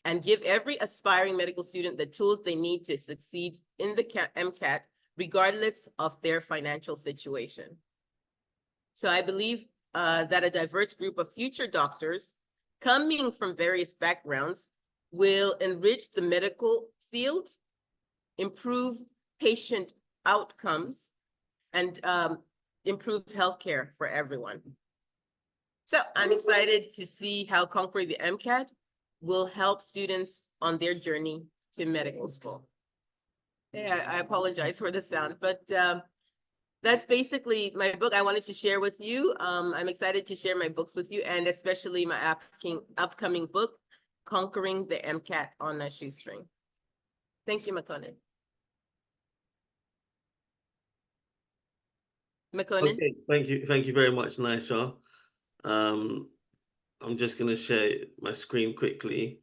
and give every aspiring medical student the tools they need to succeed in the MCAT, regardless of their financial situation. So I believe that a diverse group of future doctors coming from various backgrounds will enrich the medical field, improve patient outcomes, and improve healthcare for everyone. So I'm excited to see how Conquering the MCAT will help students on their journey to medical school. Yeah, I apologize for the sound, but that's basically my book I wanted to share with you. I'm excited to share my books with you, and especially my upcoming book, Conquering the MCAT on a Shoestring. Thank you, McConan. McConan? Okay, thank you very much, Nisha. I'm just going to share my screen quickly.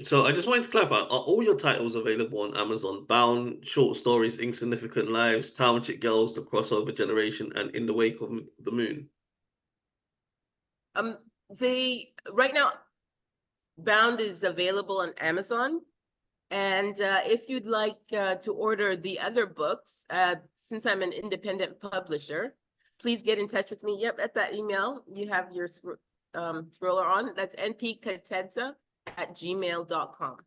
So I just wanted to clarify, are all your titles available on Amazon? Bound, Short Stories, Insignificant Lives, Township Girls, The Crossover Generation, and In the Wake of the Moon? Right now, Bound is available on Amazon. And if you'd like to order the other books, since I'm an independent publisher, please get in touch with me. Yep, at that email, you have your scroller on. That's npkatedza@gmail.com.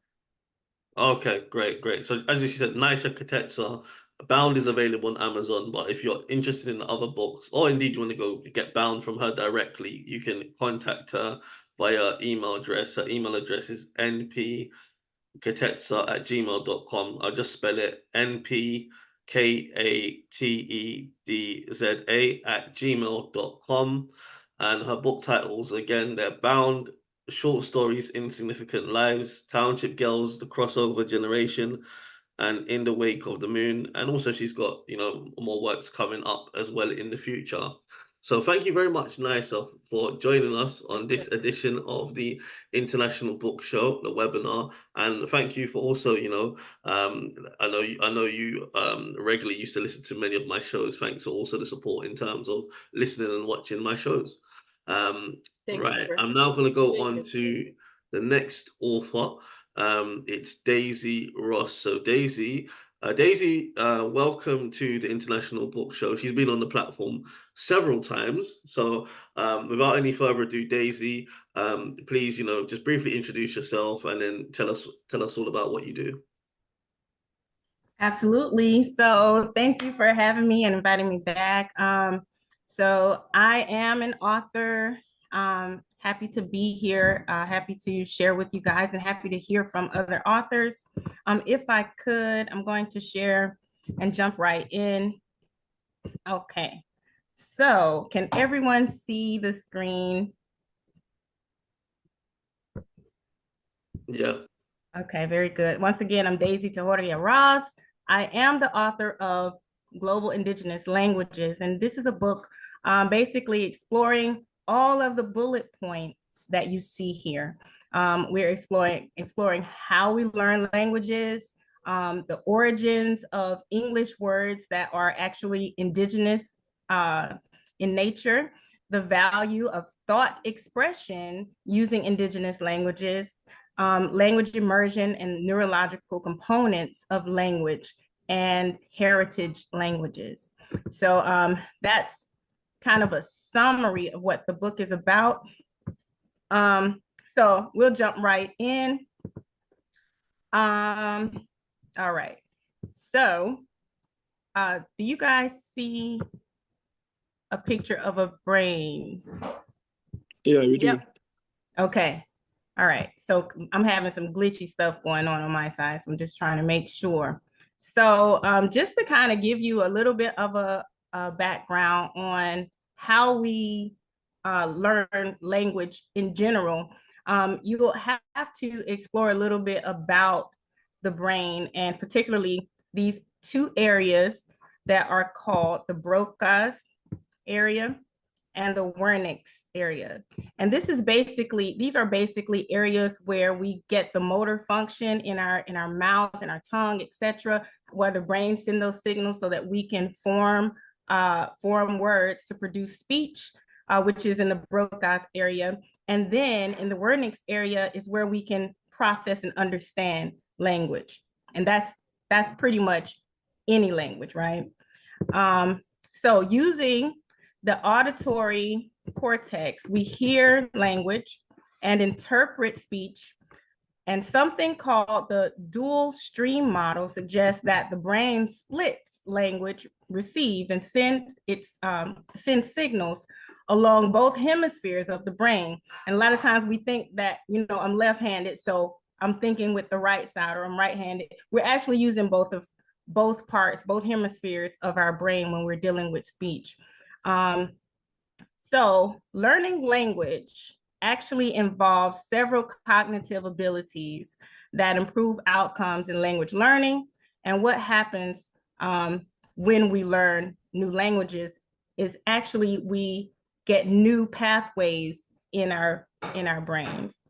Okay, great. So as you said, Nisha Keta, Bound is available on Amazon, but if you're interested in the other books, or indeed you want to go get Bound from her directly, you can contact her via email address. Her email address is npkatedza@gmail.com. I'll just spell it npkatedza@gmail.com. And her book titles, again, they're Bound, Short Stories, Insignificant Lives, Township Girls, The Crossover Generation, and In the Wake of the Moon. And also she's got, more works coming up as well in the future. So thank you very much, Nisha, for joining us on this edition of the International Book Show, the webinar, and thank you for also, I know you regularly used to listen to many of my shows. Thanks for also the support in terms of listening and watching my shows. Right, I'm now going to go on to the next author. It's Daisy Ross. So Daisy, welcome to the International Book Show. She's been on the platform several times. So without any further ado, Daisy, please, just briefly introduce yourself and then tell us all about what you do. Absolutely. So thank you for having me and inviting me back. So I am an author. Happy to be here, happy to share with you guys, and happy to hear from other authors. If I could, I'm going to share and jump right in. Okay, so can everyone see the screen? Yeah. Okay, very good. Once again, I'm Daisy Tehoria Ross. I am the author of Global Indigenous Languages, and this is a book basically exploring all of the bullet points that you see here. We're exploring how we learn languages, the origins of English words that are actually indigenous in nature, the value of thought expression using indigenous languages, language immersion and neurological components of language and heritage languages. So that's kind of a summary of what the book is about. So we'll jump right in. All right. So do you guys see a picture of a brain? Yeah, we do. Yep. Okay. All right. So I'm having some glitchy stuff going on my side. So I'm just trying to make sure. So just to kind of give you a little bit of a background on how we learn language in general, you will have to explore a little bit about the brain, and particularly these two areas that are called the Broca's area and the Wernicke's area. And these are basically areas where we get the motor function in our mouth and our tongue, etc., where the brain sends those signals so that we can form words to produce speech, which is in the Broca's area. And then in the Wernicke's area is where we can process and understand language. And that's pretty much any language, right? So using the auditory cortex, we hear language and interpret speech. And something called the dual stream model suggests that the brain splits language received and sends signals along both hemispheres of the brain. And a lot of times we think that, I'm left-handed, so I'm thinking with the right side, or I'm right-handed. We're actually using both parts, both hemispheres of our brain when we're dealing with speech. So learning language actually involves several cognitive abilities that improve outcomes in language learning. And what happens when we learn new languages is actually we get new pathways in our brains.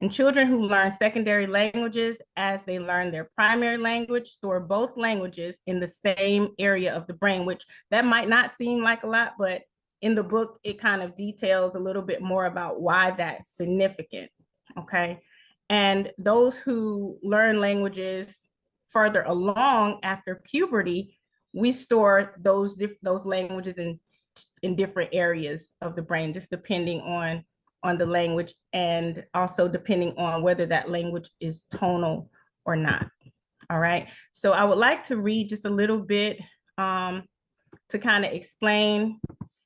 And children who learn secondary languages as they learn their primary language store both languages in the same area of the brain, which that might not seem like a lot, but in the book, it kind of details a little bit more about why that's significant, okay? And those who learn languages further along after puberty, we store those languages in different areas of the brain, just depending on the language, and also depending on whether that language is tonal or not. All right, so I would like to read just a little bit to kind of explain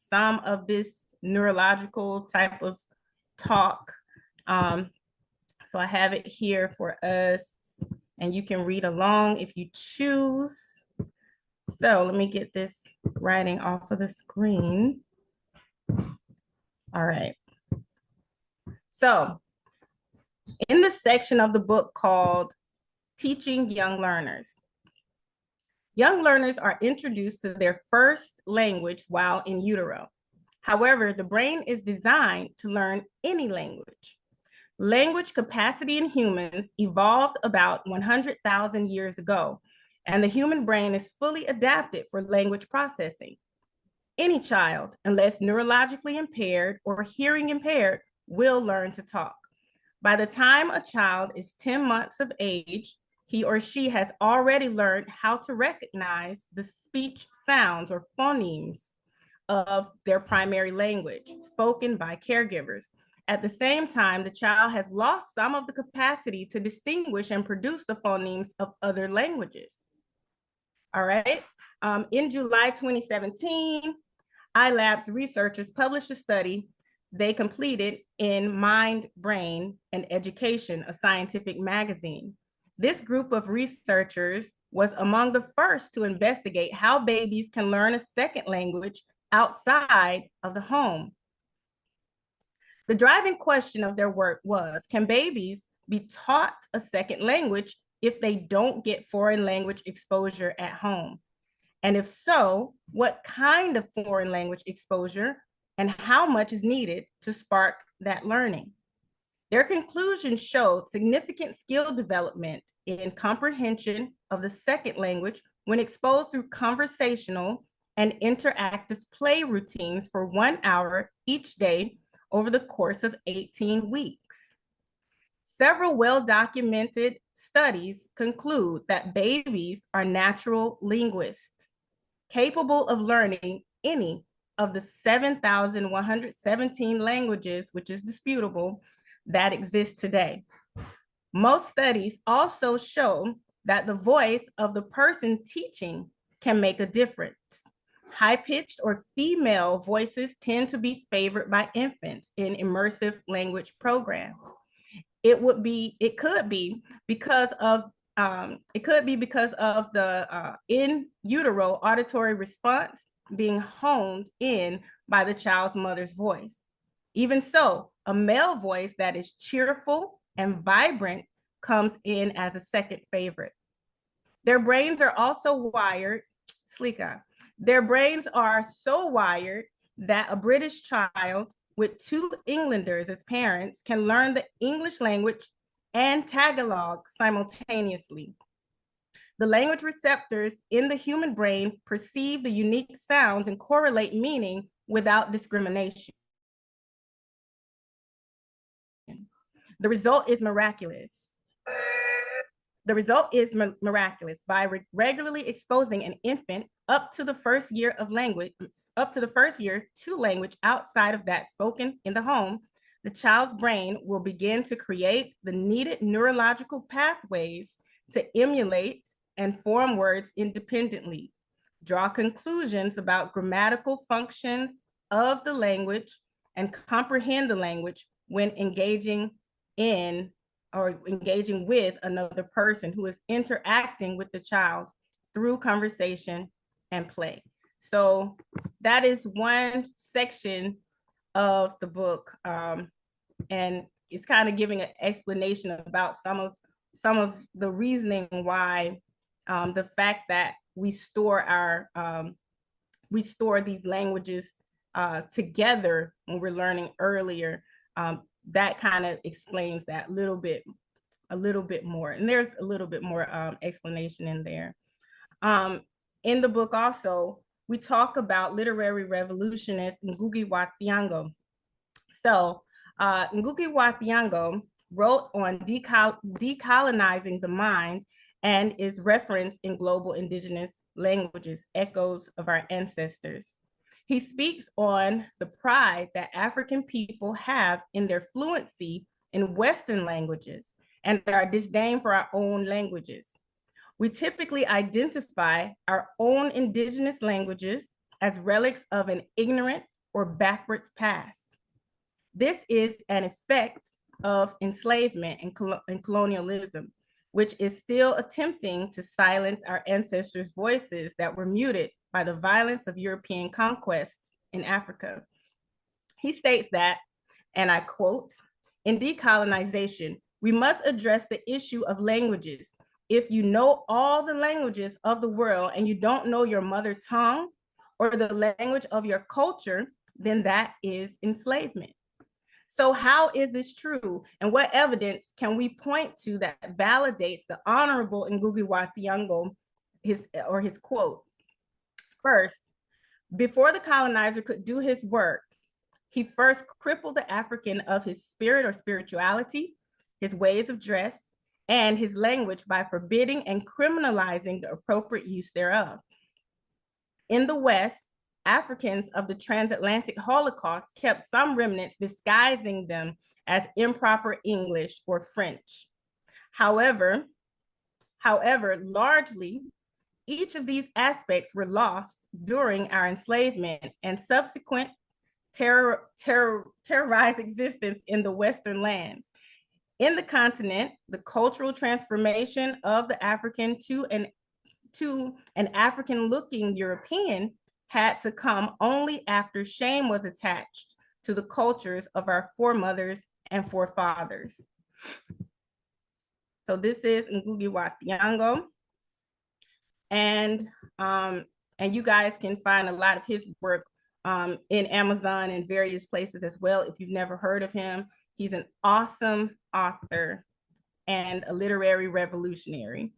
some of this neurological type of talk. So I have it here for us, and you can read along if you choose. So let me get this writing off of the screen. All right. So in the section of the book called Teaching Young Learners, young learners are introduced to their first language while in utero. However, the brain is designed to learn any language. Language capacity in humans evolved about 100,000 years ago, and the human brain is fully adapted for language processing. Any child, unless neurologically impaired or hearing impaired, will learn to talk. By the time a child is 10 months of age, he or she has already learned how to recognize the speech sounds or phonemes of their primary language spoken by caregivers. At the same time, the child has lost some of the capacity to distinguish and produce the phonemes of other languages. All right. In July 2017, iLab's researchers published a study they completed in Mind, Brain, and Education, a scientific magazine. This group of researchers was among the first to investigate how babies can learn a second language outside of the home. The driving question of their work was, can babies be taught a second language if they don't get foreign language exposure at home? And if so, what kind of foreign language exposure and how much is needed to spark that learning? Their conclusions showed significant skill development in comprehension of the second language when exposed through conversational and interactive play routines for 1 hour each day over the course of 18 weeks. Several well-documented studies conclude that babies are natural linguists, capable of learning any of the 7,117 languages, which is disputable, that exist today. Most studies also show that the voice of the person teaching can make a difference. High-pitched or female voices tend to be favored by infants in immersive language programs. It could be because of the in utero auditory response being honed in by the child's mother's voice. Even so, a male voice that is cheerful and vibrant comes in as a second favorite. Their brains are also wired, their brains are so wired that a British child with 2 Englanders as parents can learn the English language and Tagalog simultaneously. The language receptors in the human brain perceive the unique sounds and correlate meaning without discrimination. The result is miraculous. By regularly exposing an infant up to the first year to language outside of that spoken in the home, the child's brain will begin to create the needed neurological pathways to emulate and form words independently, draw conclusions about grammatical functions of the language, and comprehend the language when engaging with another person who is interacting with the child through conversation and play. So that is one section of the book, and it's kind of giving an explanation about some of the reasoning why the fact that we store these languages together when we're learning earlier. That kind of explains that a little bit more, and there's a little bit more explanation in there. In the book also, we talk about literary revolutionist Ngugi wa Thiong'o. So Ngugi wa Thiong'o wrote on decolonizing the mind and is referenced in Global Indigenous Languages, Echoes of Our Ancestors. He speaks on the pride that African people have in their fluency in Western languages and our disdain for our own languages. We typically identify our own indigenous languages as relics of an ignorant or backwards past. This is an effect of enslavement and colonialism, which is still attempting to silence our ancestors' voices that were muted by the violence of European conquests in Africa. He states that, and I quote, "In decolonization, we must address the issue of languages. If you know all the languages of the world and you don't know your mother tongue or the language of your culture, then that is enslavement. So how is this true? And what evidence can we point to that validates the Honorable Ngugi wa Thiong'o, his quote? First, before the colonizer could do his work, he first crippled the African of his spirit or spirituality, his ways of dress, and his language by forbidding and criminalizing the appropriate use thereof. In the West, Africans of the transatlantic Holocaust kept some remnants, disguising them as improper English or French. However, largely, each of these aspects were lost during our enslavement and subsequent terrorized existence in the Western lands. In the continent, the cultural transformation of the African to an African-looking European had to come only after shame was attached to the cultures of our foremothers and forefathers. So this is Ngugi wa Thiong'o. And you guys can find a lot of his work in Amazon and various places as well. If you've never heard of him, he's an awesome author and a literary revolutionary.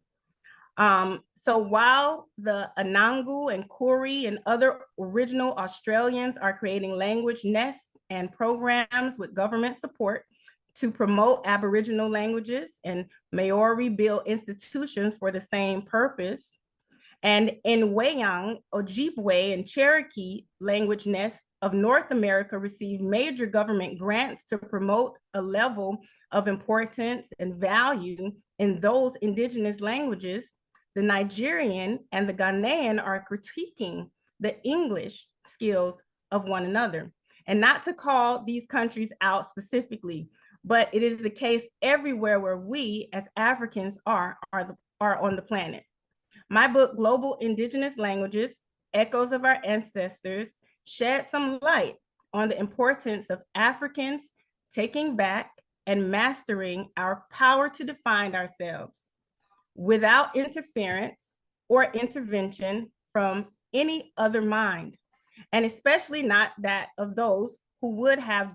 So while the Anangu and Kuri and other original Australians are creating language nests and programs with government support to promote Aboriginal languages, and Maori build institutions for the same purpose, and in Wayang, Ojibwe, and Cherokee language nests of North America receive major government grants to promote a level of importance and value in those indigenous languages, the Nigerian and the Ghanaian are critiquing the English skills of one another. And not to call these countries out specifically, but it is the case everywhere where we as Africans are on the planet. My book, Global Indigenous Languages, Echoes of Our Ancestors, shed some light on the importance of Africans taking back and mastering our power to define ourselves without interference or intervention from any other mind, and especially not that of those who would have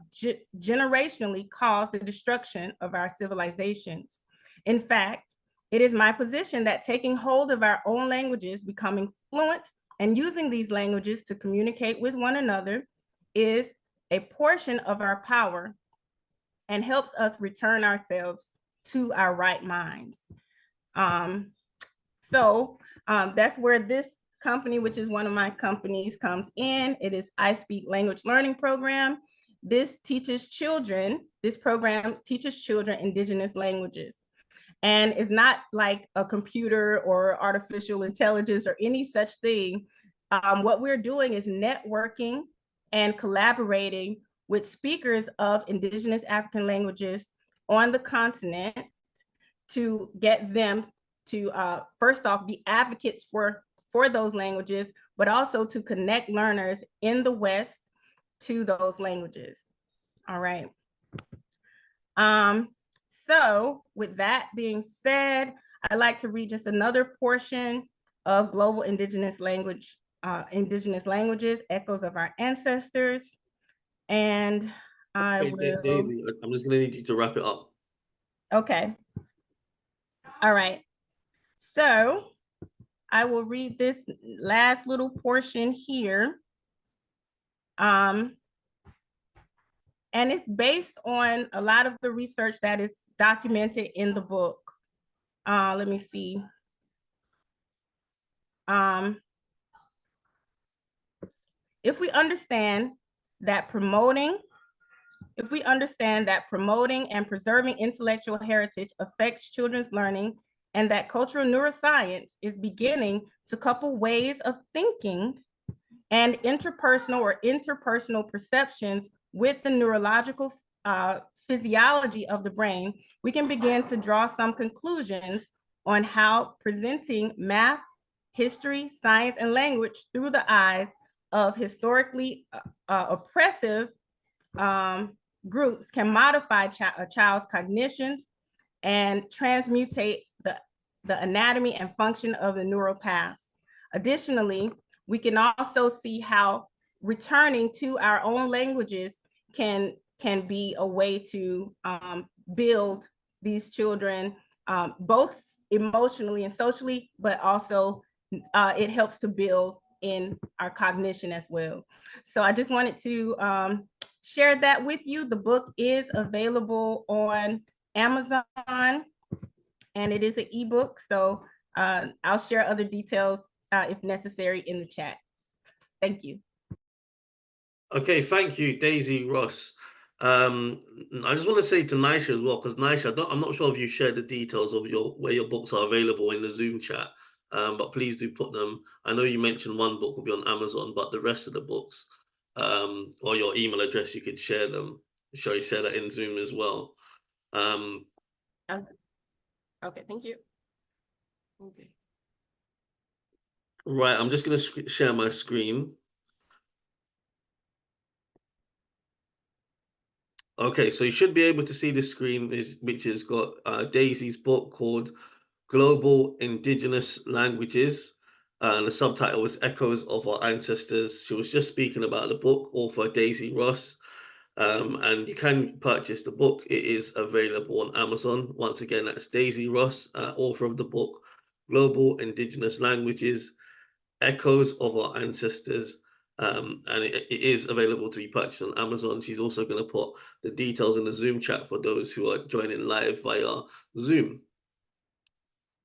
generationally caused the destruction of our civilizations. In fact, it is my position that taking hold of our own languages, becoming fluent, and using these languages to communicate with one another is a portion of our power and helps us return ourselves to our right minds. That's where this company, which is one of my companies, comes in. It is I Speak Language Learning Program. This program teaches children indigenous languages. And it's not like a computer or artificial intelligence or any such thing. What we're doing is networking and collaborating with speakers of indigenous African languages on the continent to get them to first off be advocates for those languages, but also to connect learners in the West to those languages. All right. So with that being said, I'd like to read just another portion of Global Indigenous Languages, Echoes of Our Ancestors. And Daisy, I'm just gonna need you to wrap it up. Okay. All right. So I will read this last little portion here. And it's based on a lot of the research that is documented in the book. Let me see. If we understand that promoting and preserving intellectual heritage affects children's learning, and that cultural neuroscience is beginning to couple ways of thinking and interpersonal perceptions with the neurological physiology of the brain, we can begin to draw some conclusions on how presenting math, history, science, and language through the eyes of historically oppressive groups can modify a child's cognitions and transmutate the anatomy and function of the neural paths. Additionally, we can also see how returning to our own languages can be a way to build these children, both emotionally and socially, but also it helps to build in our cognition as well. So I just wanted to share that with you. The book is available on Amazon, and it is an ebook. So I'll share other details if necessary in the chat. Thank you. Okay, thank you, Daisy Ross. I just want to say to Nisha as well, because Nisha, I'm not sure if you shared the details of where your books are available in the Zoom chat, but please do put them. I know you mentioned one book will be on Amazon, but the rest of the books, or your email address, you could share them. Share that in Zoom as well. Okay, thank you. Okay. Right, I'm just going to share my screen. Okay, so you should be able to see the screen, which has got Daisy's book called Global Indigenous Languages. And the subtitle was Echoes of Our Ancestors. She was just speaking about the book, author Daisy Ross. And you can purchase the book. It is available on Amazon. Once again, that's Daisy Ross, author of the book Global Indigenous Languages, Echoes of Our Ancestors. And it is available to be purchased on Amazon. She's also going to put the details in the Zoom chat for those who are joining live via Zoom.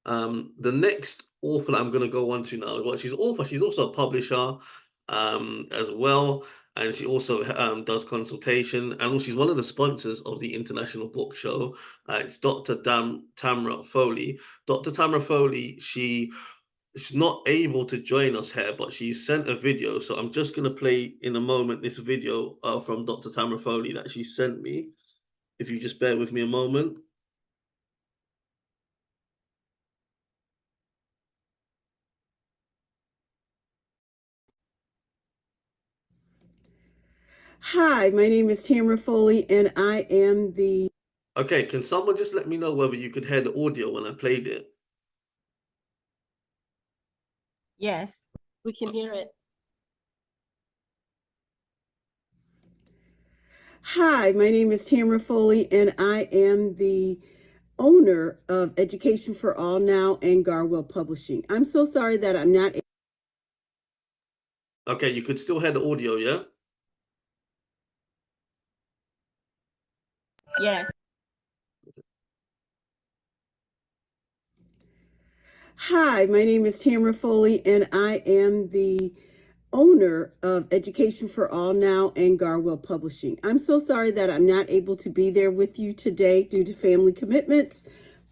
The next author that I'm going to go on to now, well, she's also a publisher as well, and she also does consultation, and she's one of the sponsors of the International Book Show. It's Dr. Tamara Foley. Dr. Tamara Foley, she's not able to join us here, but she sent a video. So I'm just going to play in a moment this video from Dr. Tamara Foley that she sent me. If you just bear with me a moment. Hi, my name is Tamara Foley, and I am the... Okay, can someone just let me know whether you could hear the audio when I played it? Yes. We can hear it. Hi, my name is Tamara Foley, and I am the owner of Education for All Now and Garwell Publishing. I'm so sorry that I'm not... Okay, you could still hear the audio, yeah? Yes. Hi, my name is Tamara Foley, and I am the owner of Education for All Now and Garwell Publishing. I'm so sorry that I'm not able to be there with you today due to family commitments,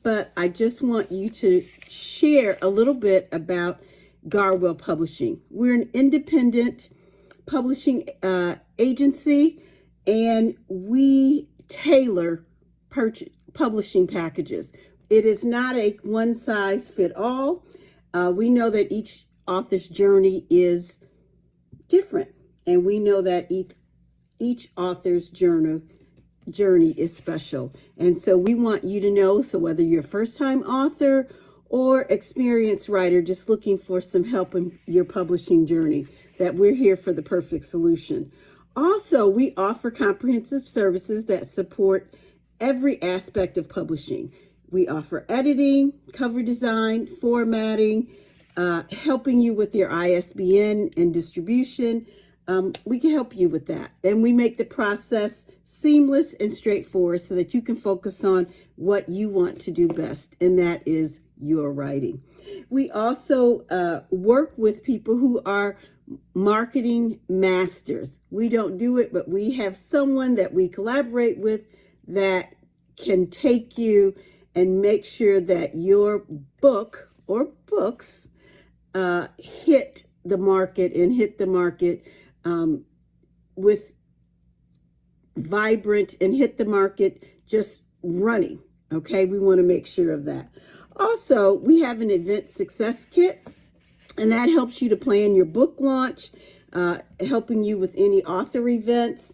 but I just want you to share a little bit about Garwell Publishing. We're an independent publishing agency, and we tailor publishing packages. It is not a one-size-fits-all. We know that each author's journey is different, and we know that each author's journey is special. And so we want you to know, so whether you're a first-time author or experienced writer just looking for some help in your publishing journey, that we're here for the perfect solution. Also, we offer comprehensive services that support every aspect of publishing. We offer editing, cover design, formatting, helping you with your ISBN and distribution. We can help you with that. And we make the process seamless and straightforward so that you can focus on what you want to do best, and that is your writing. We also work with people who are marketing masters. We don't do it, but we have someone that we collaborate with that can take you and make sure that your book or books hit the market with vibrant and hit the market just running. Okay, we want to make sure of that. Also, we have an event success kit, and that helps you to plan your book launch, helping you with any author events.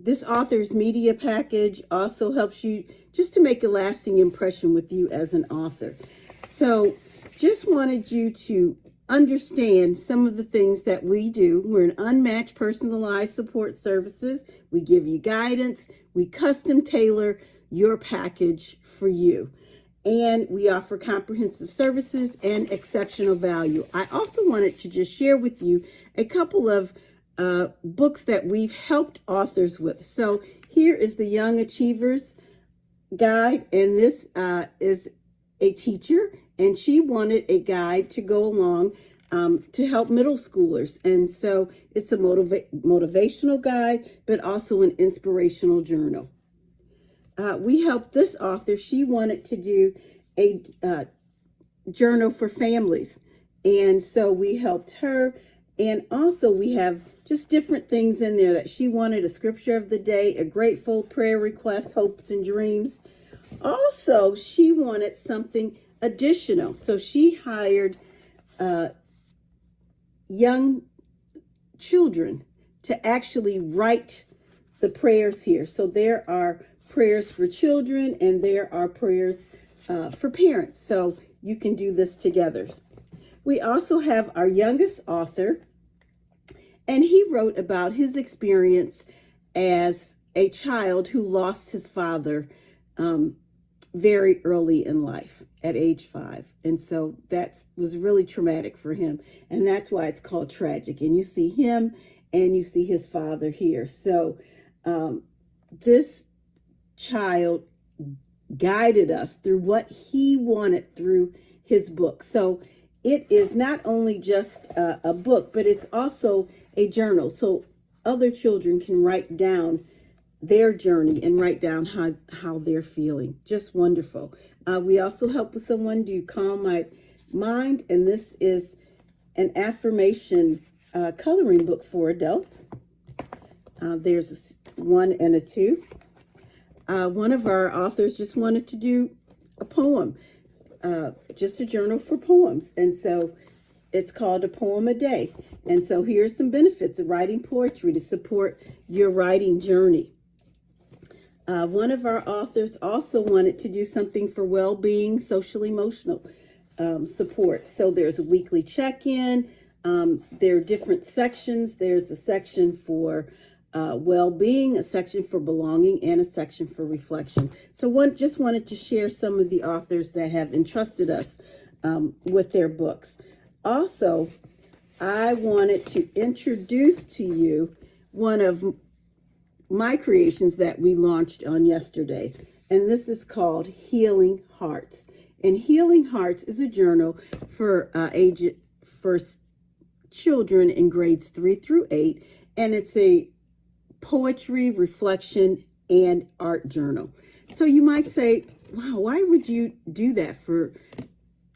This author's media package also helps you just to make a lasting impression with you as an author. So just wanted you to understand some of the things that we do. We're an unmatched personalized support services. We give you guidance. We custom tailor your package for you. And we offer comprehensive services and exceptional value. I also wanted to just share with you a couple of books that we've helped authors with. So here is the Young Achievers Guide, and this is a teacher, and she wanted a guide to go along to help middle schoolers. And so it's a motivational guide, but also an inspirational journal. We helped this author. She wanted to do a journal for families. And so we helped her. And also we have just different things in there that she wanted: a scripture of the day, a grateful prayer request, hopes and dreams. Also, she wanted something additional. So she hired young children to actually write the prayers here. So there are prayers for children and there are prayers for parents. So you can do this together. We also have our youngest author, and he wrote about his experience as a child who lost his father very early in life at age 5. And so that was really traumatic for him. And that's why it's called Tragic. And you see him and you see his father here. So this child guided us through what he wanted through his book. So it is not only just a book, but it's also a journal. So other children can write down their journey and write down how they're feeling. Just wonderful. We also help with someone to calm my mind. And this is an affirmation coloring book for adults. There's a 1 and a 2. One of our authors just wanted to do a poem, just a journal for poems. And so it's called A Poem a Day. And so here's some benefits of writing poetry to support your writing journey. One of our authors also wanted to do something for well-being, social, emotional support. So there's a weekly check-in. There are different sections. There's a section for well-being, a section for belonging, and a section for reflection. So just wanted to share some of the authors that have entrusted us with their books. Also, I wanted to introduce to you one of my creations that we launched on yesterday, and this is called Healing Hearts. And Healing Hearts is a journal for children in grades 3 through 8, and it's a poetry, reflection, and art journal. So you might say, wow, why would you do that for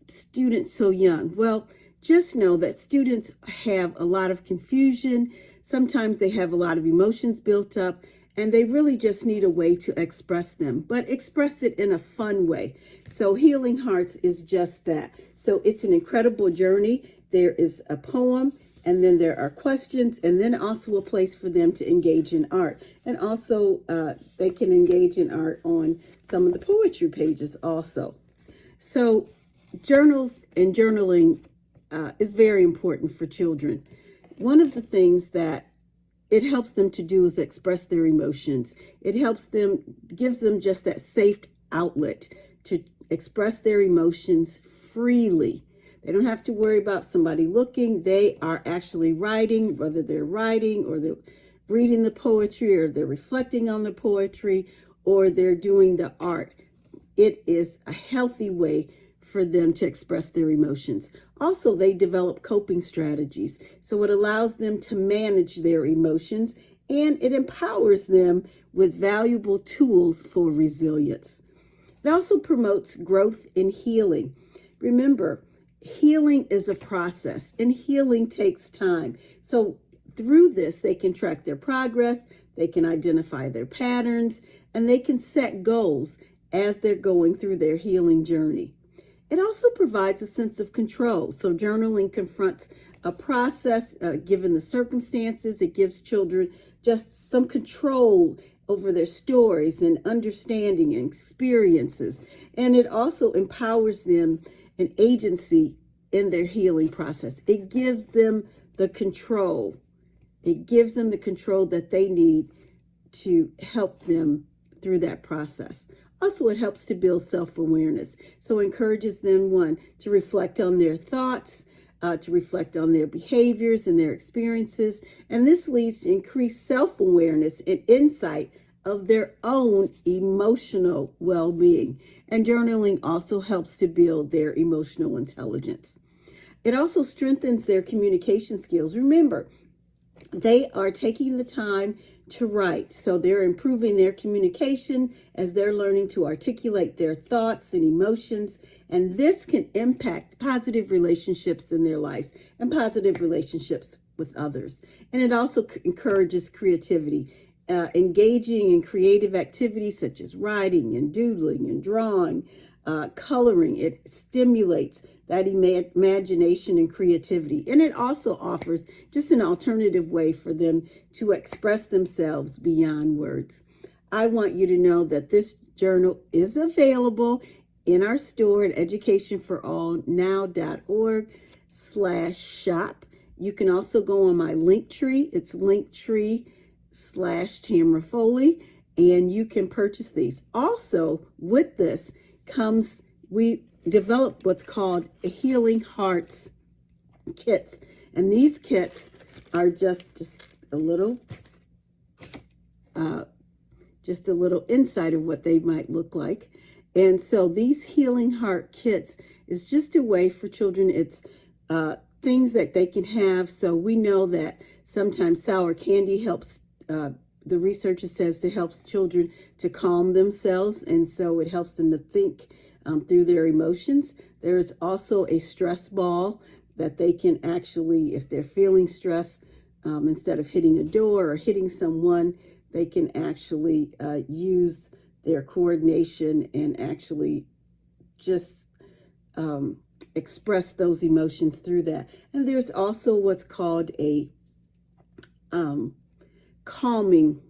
students so young? Well, just know that students have a lot of confusion. Sometimes they have a lot of emotions built up, and they really just need a way to express them, but express it in a fun way. So Healing Hearts is just that. So it's an incredible journey. There is a poem, and then there are questions, and then also a place for them to engage in art. And also they can engage in art on some of the poetry pages also. So journals and journaling is very important for children. One of the things that it helps them to do is express their emotions. It helps them, gives them just that safe outlet to express their emotions freely. They don't have to worry about somebody looking. They are actually writing, whether they're writing or they're reading the poetry or they're reflecting on the poetry or they're doing the art. It is a healthy way for them to express their emotions. Also, they develop coping strategies. So it allows them to manage their emotions, and it empowers them with valuable tools for resilience. It also promotes growth and healing. Remember, healing is a process, and healing takes time. So through this, they can track their progress, they can identify their patterns, and they can set goals as they're going through their healing journey. It also provides a sense of control. So journaling confronts a process given the circumstances. It gives children just some control over their stories and understanding and experiences. And it also empowers them an agency in their healing process. It gives them the control. It gives them the control that they need to help them through that process. Also, it helps to build self-awareness. So it encourages them, one, to reflect on their thoughts, to reflect on their behaviors and their experiences. And this leads to increased self-awareness and insight of their own emotional well-being. And journaling also helps to build their emotional intelligence. It also strengthens their communication skills. Remember, they are taking the time to write, so they're improving their communication as they're learning to articulate their thoughts and emotions, and this can impact positive relationships in their lives and positive relationships with others. And it also encourages creativity, engaging in creative activities such as writing and doodling and drawing, coloring. It stimulates that imagination and creativity. And it also offers just an alternative way for them to express themselves beyond words. I want you to know that this journal is available in our store at educationforallnow.org/shop. You can also go on my Linktree. It's Linktree/Tamara Foley, and you can purchase these. Also, with this comes, we developed what's called a Healing Hearts kits. And these kits are just a little insight of what they might look like. And so these Healing Heart kits is just a way for children. It's things that they can have. So we know that sometimes sour candy helps, the researcher says it helps children to calm themselves. And so it helps them to think through their emotions. There's also a stress ball that they can actually, if they're feeling stressed, instead of hitting a door or hitting someone, they can actually use their coordination and actually just express those emotions through that. And there's also what's called a calming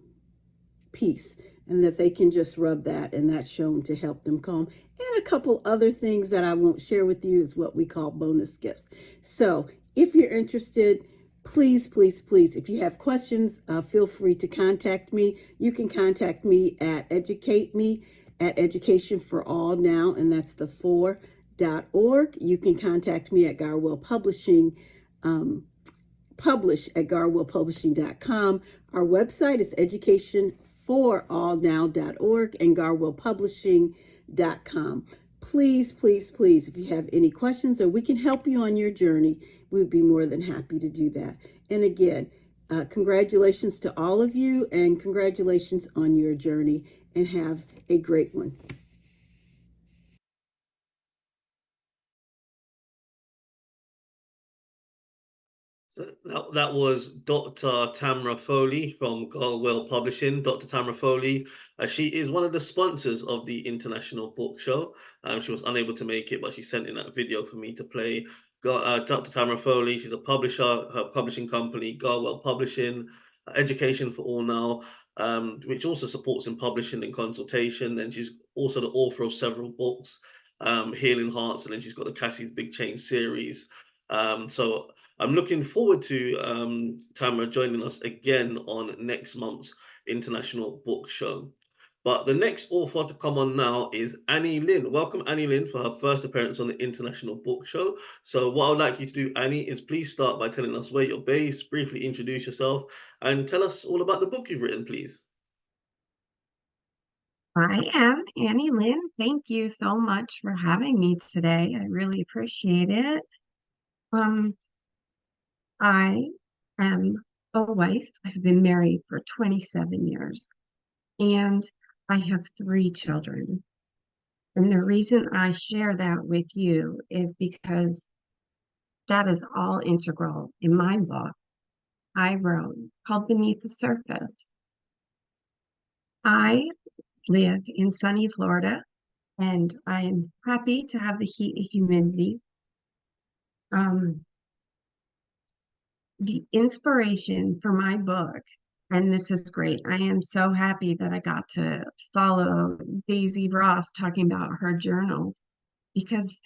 piece, and that they can just rub that, and that's shown to help them calm. And a couple other things that I won't share with you is what we call bonus gifts. So if you're interested, please, please, please, if you have questions, feel free to contact me. You can contact me at Education for All Now, and that's the 4.org. You can contact me at Garwell Publishing, publish at garwellpublishing.com. Our website is educationforallnow.org and garwellpublishing.com. Please, please, please, if you have any questions or we can help you on your journey, we'd be more than happy to do that. And again, congratulations to all of you, and congratulations on your journey, and have a great one. So that was Dr. Tamara Foley from Garwell Publishing. Dr. Tamara Foley, she is one of the sponsors of the International Book Show. She was unable to make it, but she sent in that video for me to play. Dr. Tamara Foley, she's a publisher, her publishing company, Garwell Publishing, Education for All Now, which also supports in publishing and consultation. And she's also the author of several books, Healing Hearts, and then she's got the Cassie's Big Change series. So I'm looking forward to Tamara joining us again on next month's International Book Show. But the next author to come on now is Annie Lynn. Welcome, Annie Lynn, for her first appearance on the International Book Show. So what I would like you to do, Annie, is please start by telling us where you're based, briefly introduce yourself, and tell us all about the book you've written, please. I am Annie Lynn. Thank you so much for having me today. I really appreciate it. I am a wife. I've been married for 27 years, and I have 3 children. And the reason I share that with you is because that is all integral in my book I wrote called Beneath the Surface. I live in sunny Florida, and I am happy to have the heat and humidity. The inspiration for my book, and this is great, I am so happy that I got to follow Daisy Ross talking about her journals, because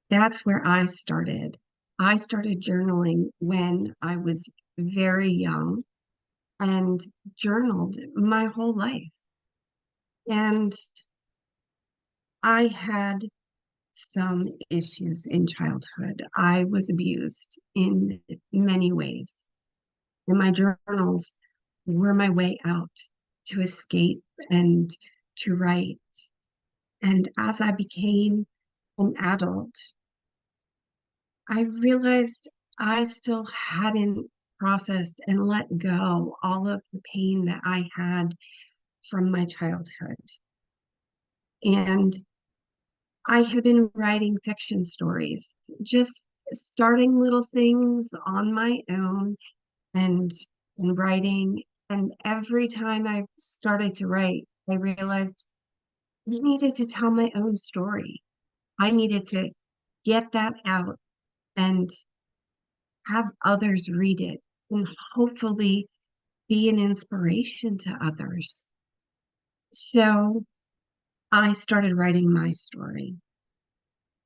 that's where I started. I started journaling when I was very young and journaled my whole life. And I had some issues in childhood. I was abused in many ways. And my journals were my way out to escape and to write. And as I became an adult, I realized I still hadn't processed and let go all of the pain that I had from my childhood. And I had been writing fiction stories, just starting little things on my own and, and writing. And every time I started to write, I realized I needed to tell my own story. I needed to get that out and have others read it and hopefully be an inspiration to others. So I started writing my story.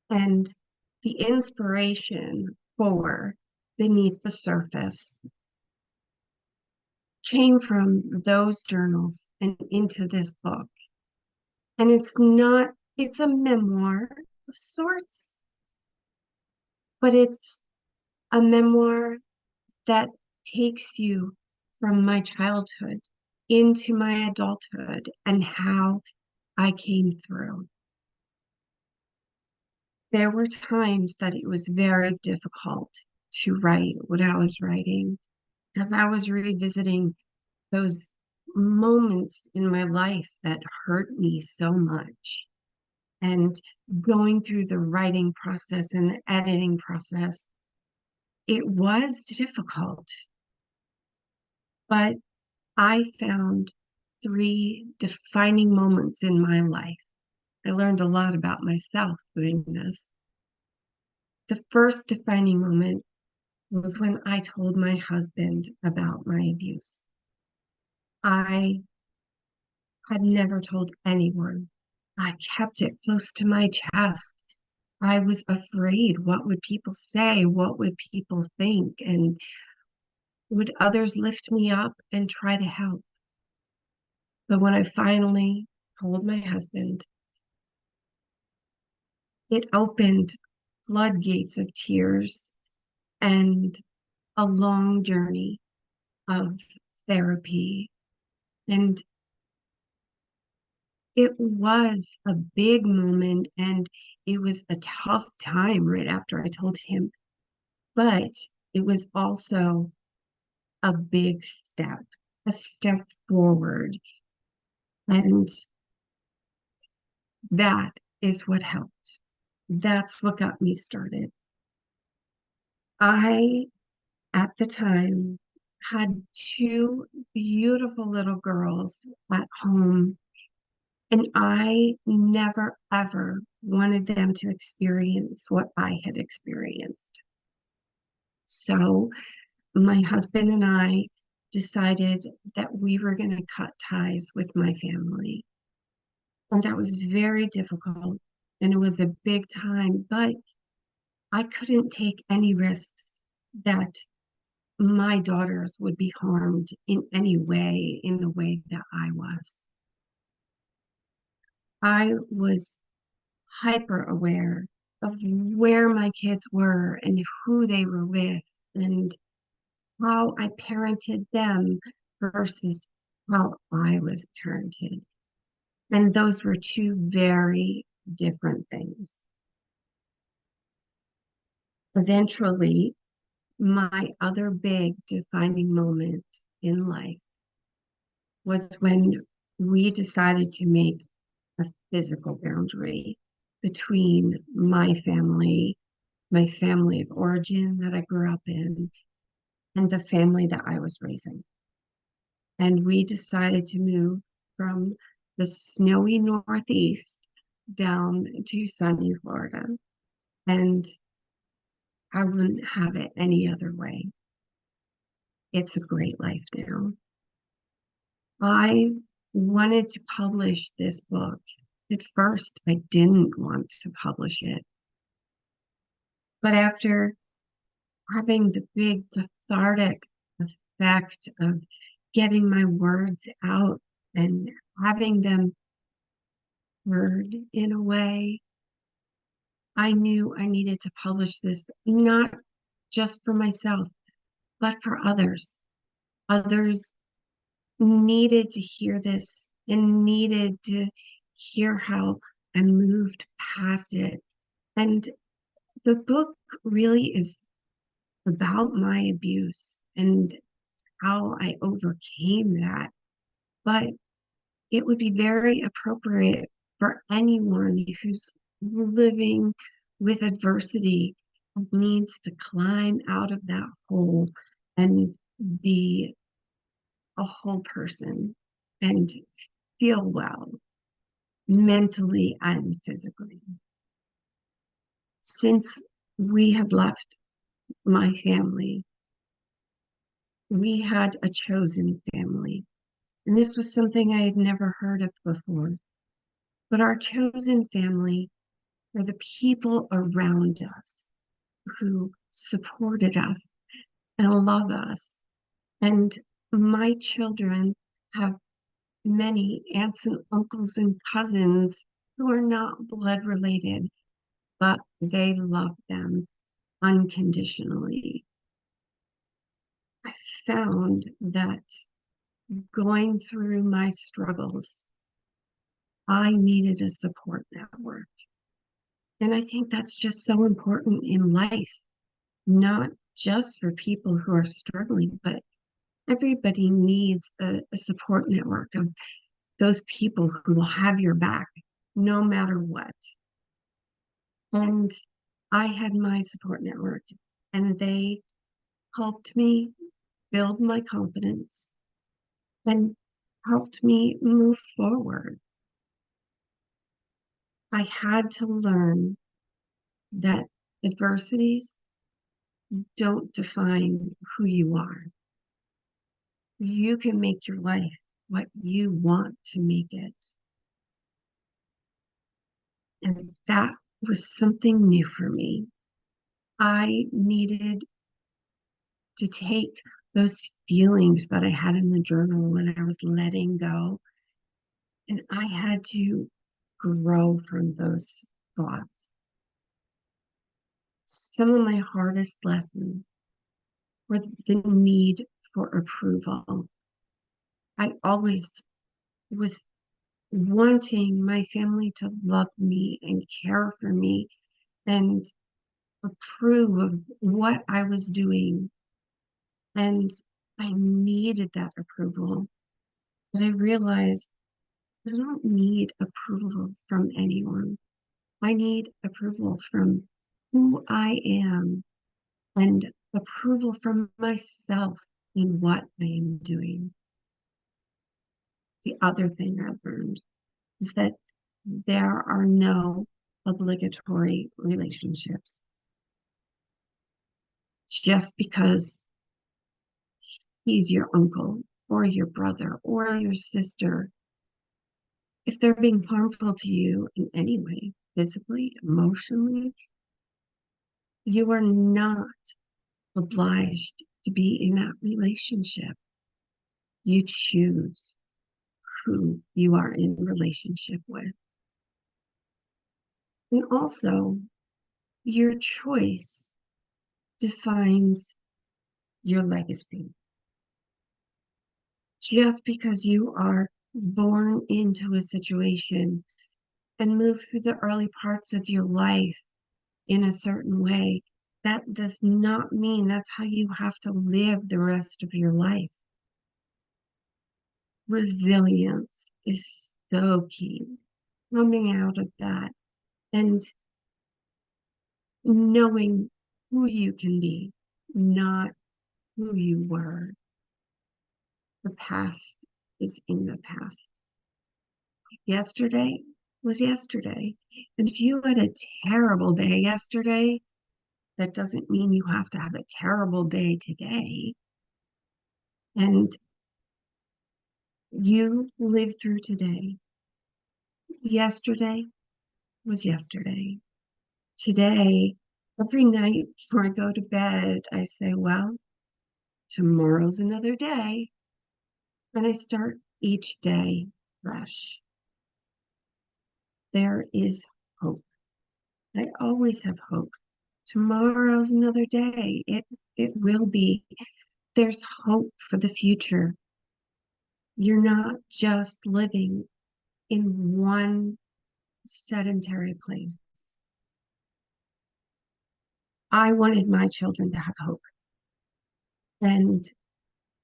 And the inspiration for Beneath the Surface came from those journals and into this book. And it's a memoir of sorts, but it's a memoir that takes you from my childhood into my adulthood and how I came through. There were times that it was very difficult to write what I was writing because I was revisiting those moments in my life that hurt me so much. And going through the writing process and the editing process, it was difficult. But I found 3 defining moments in my life. I learned a lot about myself doing this. The first defining moment was when I told my husband about my abuse. I had never told anyone. I kept it close to my chest. I was afraid. What would people say? What would people think? And would others lift me up and try to help? But when I finally told my husband, it opened floodgates of tears and a long journey of therapy. And it was a big moment and it was a tough time right after I told him, but it was also a big step, a step forward. And that is what helped. That's what got me started. I, at the time, had 2 beautiful little girls at home, and I never, ever wanted them to experience what I had experienced. So my husband and I decided that we were going to cut ties with my family. And that was very difficult, and it was a big time, but I couldn't take any risks that my daughters would be harmed in any way, in the way that I was. I was hyper aware of where my kids were and who they were with and how I parented them versus how I was parented. And those were 2 very different things. Eventually, my other big defining moment in life was when we decided to make a physical boundary between my family of origin that I grew up in, and the family that I was raising. And we decided to move from the snowy Northeast down to sunny Florida. And I wouldn't have it any other way. It's a great life now. I wanted to publish this book. At first, I didn't want to publish it. But after having the big cathartic effect of getting my words out and having them heard in a way, I knew I needed to publish this, not just for myself, but for others. Others needed to hear this and needed to hear how I moved past it. And the book really is about my abuse and how I overcame that. But it would be very appropriate for anyone who's living with adversity and needs to climb out of that hole and be a whole person and feel well mentally and physically. Since we had left my family, we had a chosen family. And this was something I had never heard of before. But our chosen family are the people around us who supported us and love us. And my children have many aunts and uncles and cousins who are not blood related, but they love them unconditionally. I found that going through my struggles, I needed a support network. And I think that's just so important in life, not just for people who are struggling, but everybody needs a support network of those people who will have your back no matter what. And I had my support network, and they helped me build my confidence and helped me move forward. I had to learn that adversities don't define who you are. You can make your life what you want to make it. And that was something new for me. I needed to take those feelings that I had in the journal when I was letting go, and I had to grow from those thoughts. Some of my hardest lessons were the need for approval. I always was wanting my family to love me and care for me and approve of what I was doing. And I needed that approval. But I realized I don't need approval from anyone. I need approval from who I am and approval from myself in what I am doing. The other thing I've learned is that there are no obligatory relationships. Just because he's your uncle or your brother or your sister, if they're being harmful to you in any way, physically, emotionally, you are not obliged to be in that relationship. You choose who you are in relationship with. And also, your choice defines your legacy. Just because you are born into a situation and move through the early parts of your life in a certain way, that does not mean that's how you have to live the rest of your life. Resilience is so key. Coming out of that and knowing who you can be, not who you were. The past is in the past. Yesterday was yesterday. And if you had a terrible day yesterday, that doesn't mean you have to have a terrible day today. And you live through today. Yesterday was yesterday. Today Every night before I go to bed, I say, well, tomorrow's another day. And I start each day fresh. There is hope. I always have hope. Tomorrow's another day. It will be. There's hope for the future. You're not just living in one sedentary place. I wanted my children to have hope. And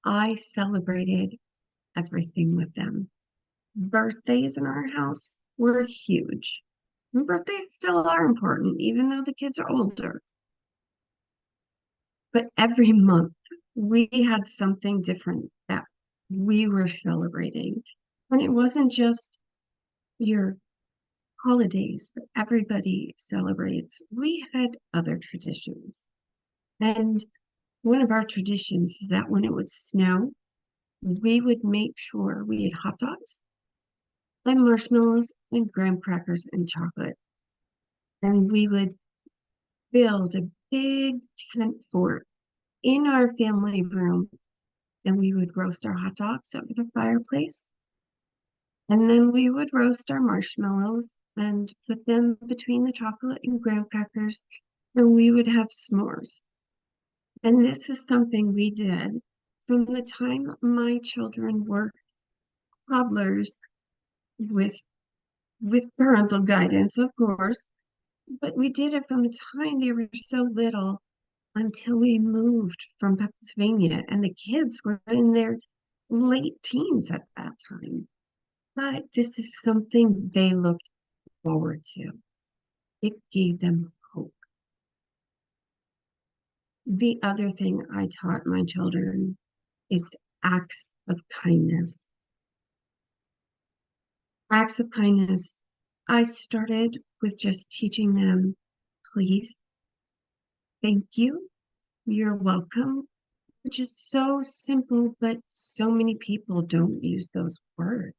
I celebrated everything with them. Birthdays in our house were huge. And birthdays still are important, even though the kids are older. But every month, we had something different that we were celebrating. And it wasn't just your holidays that everybody celebrates. We had other traditions. And one of our traditions is that when it would snow, we would make sure we had hot dogs and marshmallows and graham crackers and chocolate. And we would build a big tent fort in our family room, and we would roast our hot dogs over the fireplace. And then we would roast our marshmallows and put them between the chocolate and graham crackers, and we would have s'mores. And this is something we did from the time my children were toddlers, with parental guidance, of course, but we did it from the time they were so little until we moved from Pennsylvania, and the kids were in their late teens at that time. But this is something they looked forward to. It gave them hope. The other thing I taught my children is acts of kindness. Acts of kindness. I started with just teaching them, please, thank you, you're welcome, which is so simple, but so many people don't use those words.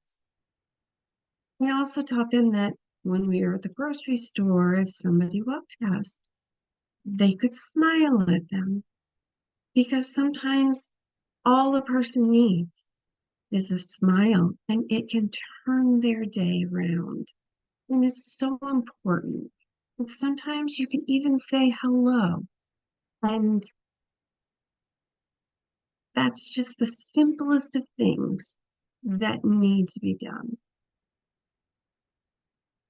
I also taught them that when we were at the grocery store, if somebody walked past, they could smile at them, because sometimes all a person needs is a smile, and it can turn their day around. And it's so important. And sometimes you can even say hello. And that's just the simplest of things that need to be done.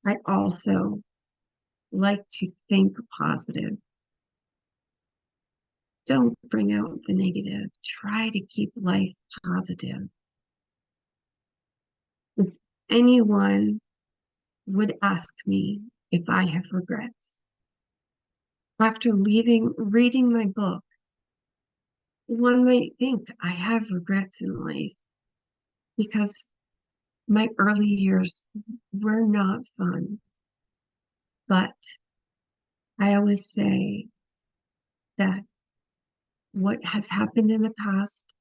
I also like to think positive. Don't bring out the negative. Try to keep life positive. If anyone would ask me if I have regrets, after reading my book, one might think I have regrets in life because my early years were not fun. But I always say that what has happened in the past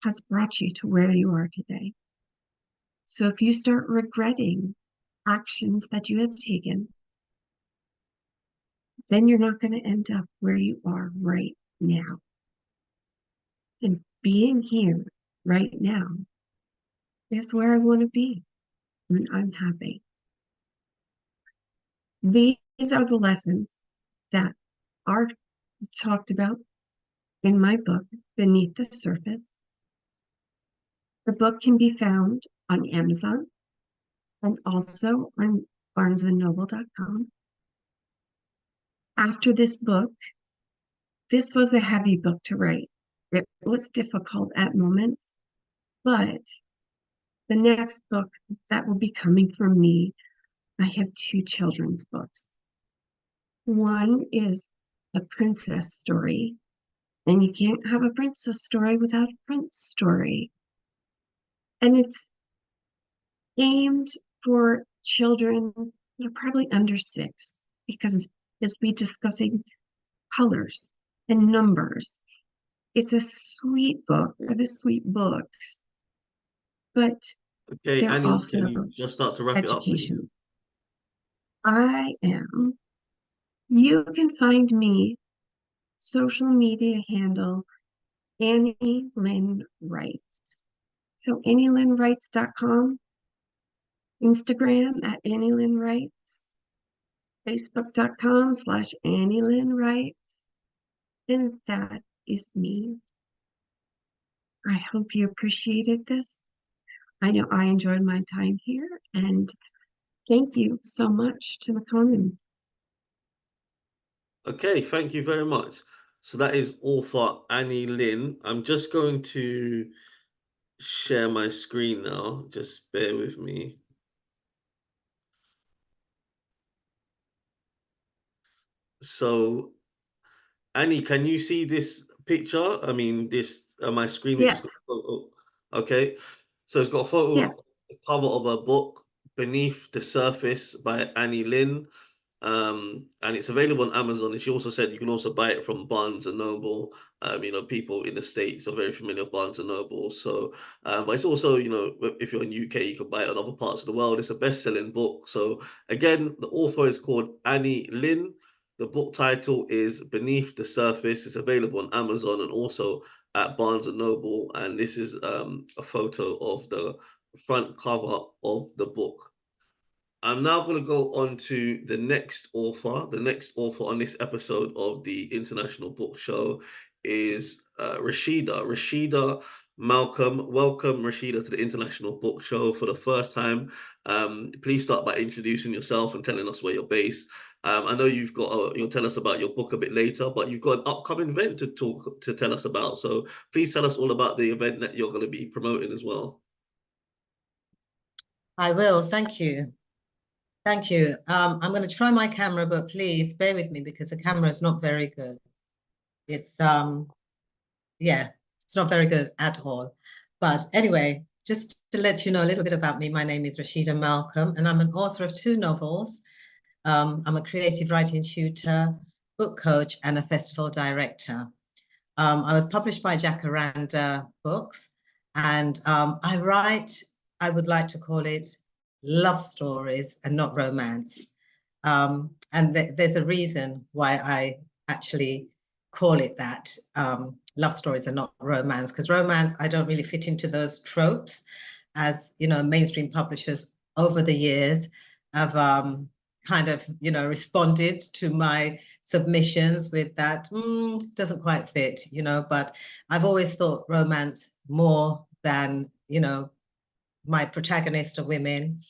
has brought you to where you are today. So if you start regretting actions that you have taken, then you're not going to end up where you are right now. And being here right now is where I want to be, and I'm happy. These are the lessons that are talked about in my book, Beneath the Surface. The book can be found on Amazon and also on barnesandnoble.com. After this book, this was a heavy book to write. It was difficult at moments, but the next book that will be coming from me, I have two children's books. One is a princess story, and you can't have a princess story without a prince story. And it's aimed for children that are probably under 6, because it'll be discussing colors and numbers. It's a sweet book, or the sweet books, but Okay, they're Annie, also can you just start to wrap it up, please? education. I am You can find me social media handle Annie Lynn Writes. So AnnieLynnWrites.com, Instagram at Annie Lynn Writes, Facebook.com/Annie Lynn Writes, and that is me. I hope you appreciated this. I know I enjoyed my time here, and thank you so much to McConan. Okay, thank you very much. So that is author Annie Lynn. I'm just going to share my screen now. Just bear with me. So, Annie, can you see this picture? I mean, this my screen, which has Yes, got a photo. Okay, so it's got a photo, yes. the cover of a book, Beneath the Surface by Annie Lynn. And it's available on Amazon. And she also said you can also buy it from Barnes and Noble. You know, people in the States are very familiar with Barnes and Noble. So, but it's also, you know, if you're in UK, you can buy it in other parts of the world. It's a best-selling book. So again, the author is called Annie Lynn. The book title is Beneath the Surface. It's available on Amazon and also at Barnes and Noble. And this is a photo of the front cover of the book. I'm now going to go on to the next author. The next author on this episode of the International Book Show is Rashida Malcolm. Welcome, Rashida, to the International Book Show for the first time. Please start by introducing yourself and telling us where you're based. I know you've got, you'll tell us about your book a bit later, but you've got an upcoming event to tell us about. So please tell us all about the event that you're going to be promoting as well. I will. Thank you. Thank you. I'm going to try my camera, but please bear with me because the camera is not very good. It's yeah, it's not very good at all. But anyway, just to let you know a little bit about me, my name is Rashida Malcolm, and I'm an author of 2 novels. I'm a creative writing tutor, book coach, and a festival director. I was published by Jacaranda Books, and I would like to call it love stories and not romance. And there's a reason why I actually call it that, love stories and not romance, because romance, I don't really fit into those tropes, as you know, mainstream publishers over the years have kind of, you know, responded to my submissions with that, doesn't quite fit, you know, but I've always thought romance more than, you know, my protagonists are women,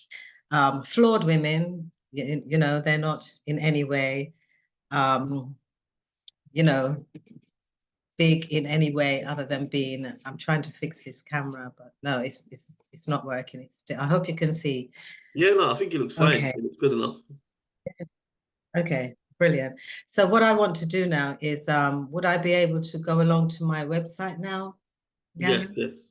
flawed women, you know, they're not in any way, you know, big in any way other than being, I'm trying to fix this camera, but no, it's not working. I hope you can see. Yeah, no, I think it looks fine. Okay. It looks good enough. Okay, brilliant. So what I want to do now is, would I be able to go along to my website now? Yes, yes.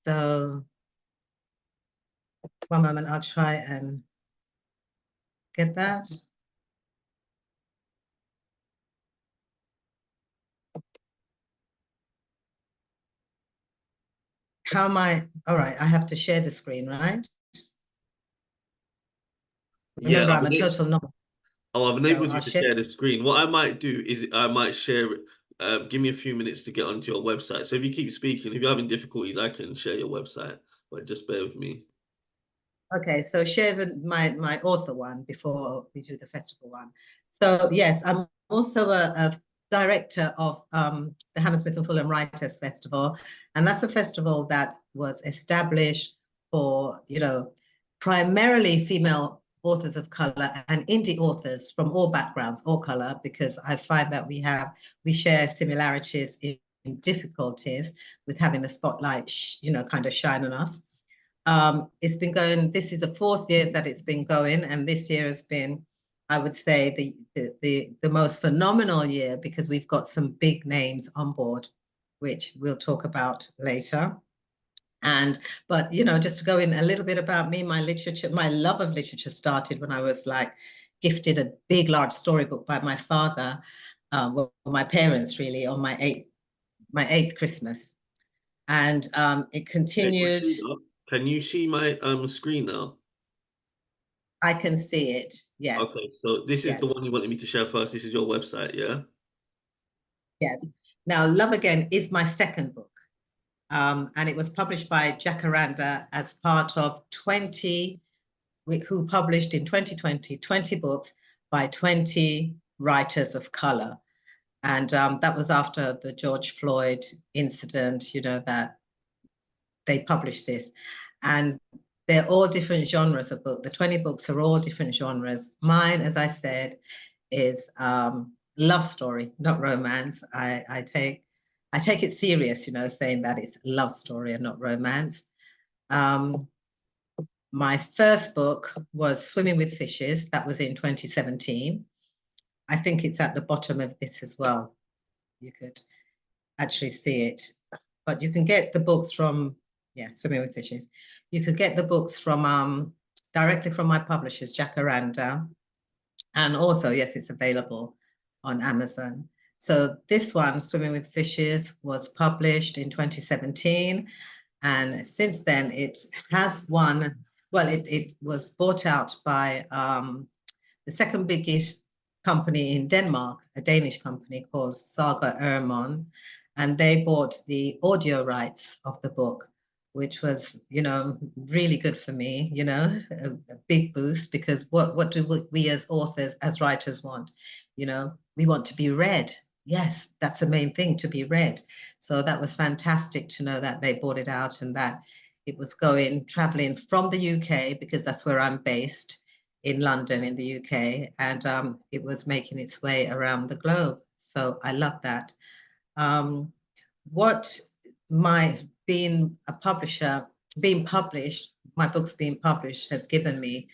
So one moment, I'll try and get that. How am I? All right, I have to share the screen, right? Remember, Yeah, I'm a total novice. I've enabled you to share share the screen. What I might do is I might share it. Give me a few minutes to get onto your website. So if you keep speaking, if you're having difficulties, I can share your website, but just bear with me. Okay, so share my author one before we do the festival one. So yes, I'm also a director of the Hannah Smith and Fulham Writers Festival, and that's a festival that was established for, you know, primarily female authors of color and indie authors from all backgrounds, all color, because I find that we share similarities in difficulties with having the spotlight, you know, kind of shine on us. It's been going, this is the 4th year that it's been going, and this year has been, I would say, the most phenomenal year because we've got some big names on board, which we'll talk about later. But you know, just to go in a little bit about me, my love of literature started when I was like gifted a big, large storybook by my father, well, my parents really, on my 8th Christmas. And it continued. Hey, Rashida, can you see my screen now? I can see it. Yes. Okay, so this is the Yes. one you wanted me to share first. This is your website, yeah? Yes. Now, Love Again is my second book. And it was published by Jacaranda as part of 20, who published in 2020, 20 books by 20 writers of color. And that was after the George Floyd incident, you know, that they published this. And they're all different genres of book. The 20 books are all different genres. Mine, as I said, is love story, not romance. I take it serious, you know, saying that it's love story and not romance. My first book was Swimming with Fishes. That was in 2017. I think it's at the bottom of this as well. You could actually see it. But you can get the books from, yeah, Swimming with Fishes. You could get the books from directly from my publishers, Jacaranda. And also, yes, it's available on Amazon. So this one, Swimming with Fishes, was published in 2017. And since then, it has won, well, it was bought out by the second biggest company in Denmark, a Danish company called Saga Ermon. And they bought the audio rights of the book, which was, you know, really good for me, you know, a big boost, because what do we as authors, as writers want? You know, we want to be read. Yes, that's the main thing, to be read. So that was fantastic to know that they bought it out and that it was traveling from the UK, because that's where I'm based, in London, in the UK, and it was making its way around the globe. So I love that. What my being a publisher, being published, my books being published has given me,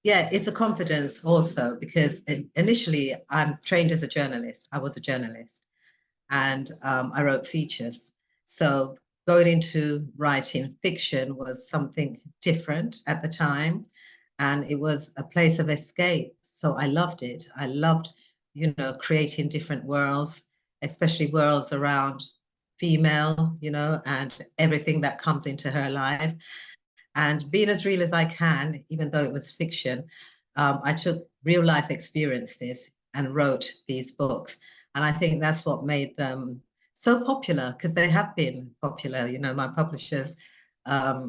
yeah, it's a confidence also, because initially I'm trained as a journalist. I was a journalist, and I wrote features. So going into writing fiction was something different at the time, and it was a place of escape. So I loved it. I loved, you know, creating different worlds, especially worlds around female, you know, and everything that comes into her life. And being as real as I can, even though it was fiction, I took real life experiences and wrote these books. And I think that's what made them so popular, because they have been popular. You know, my publishers have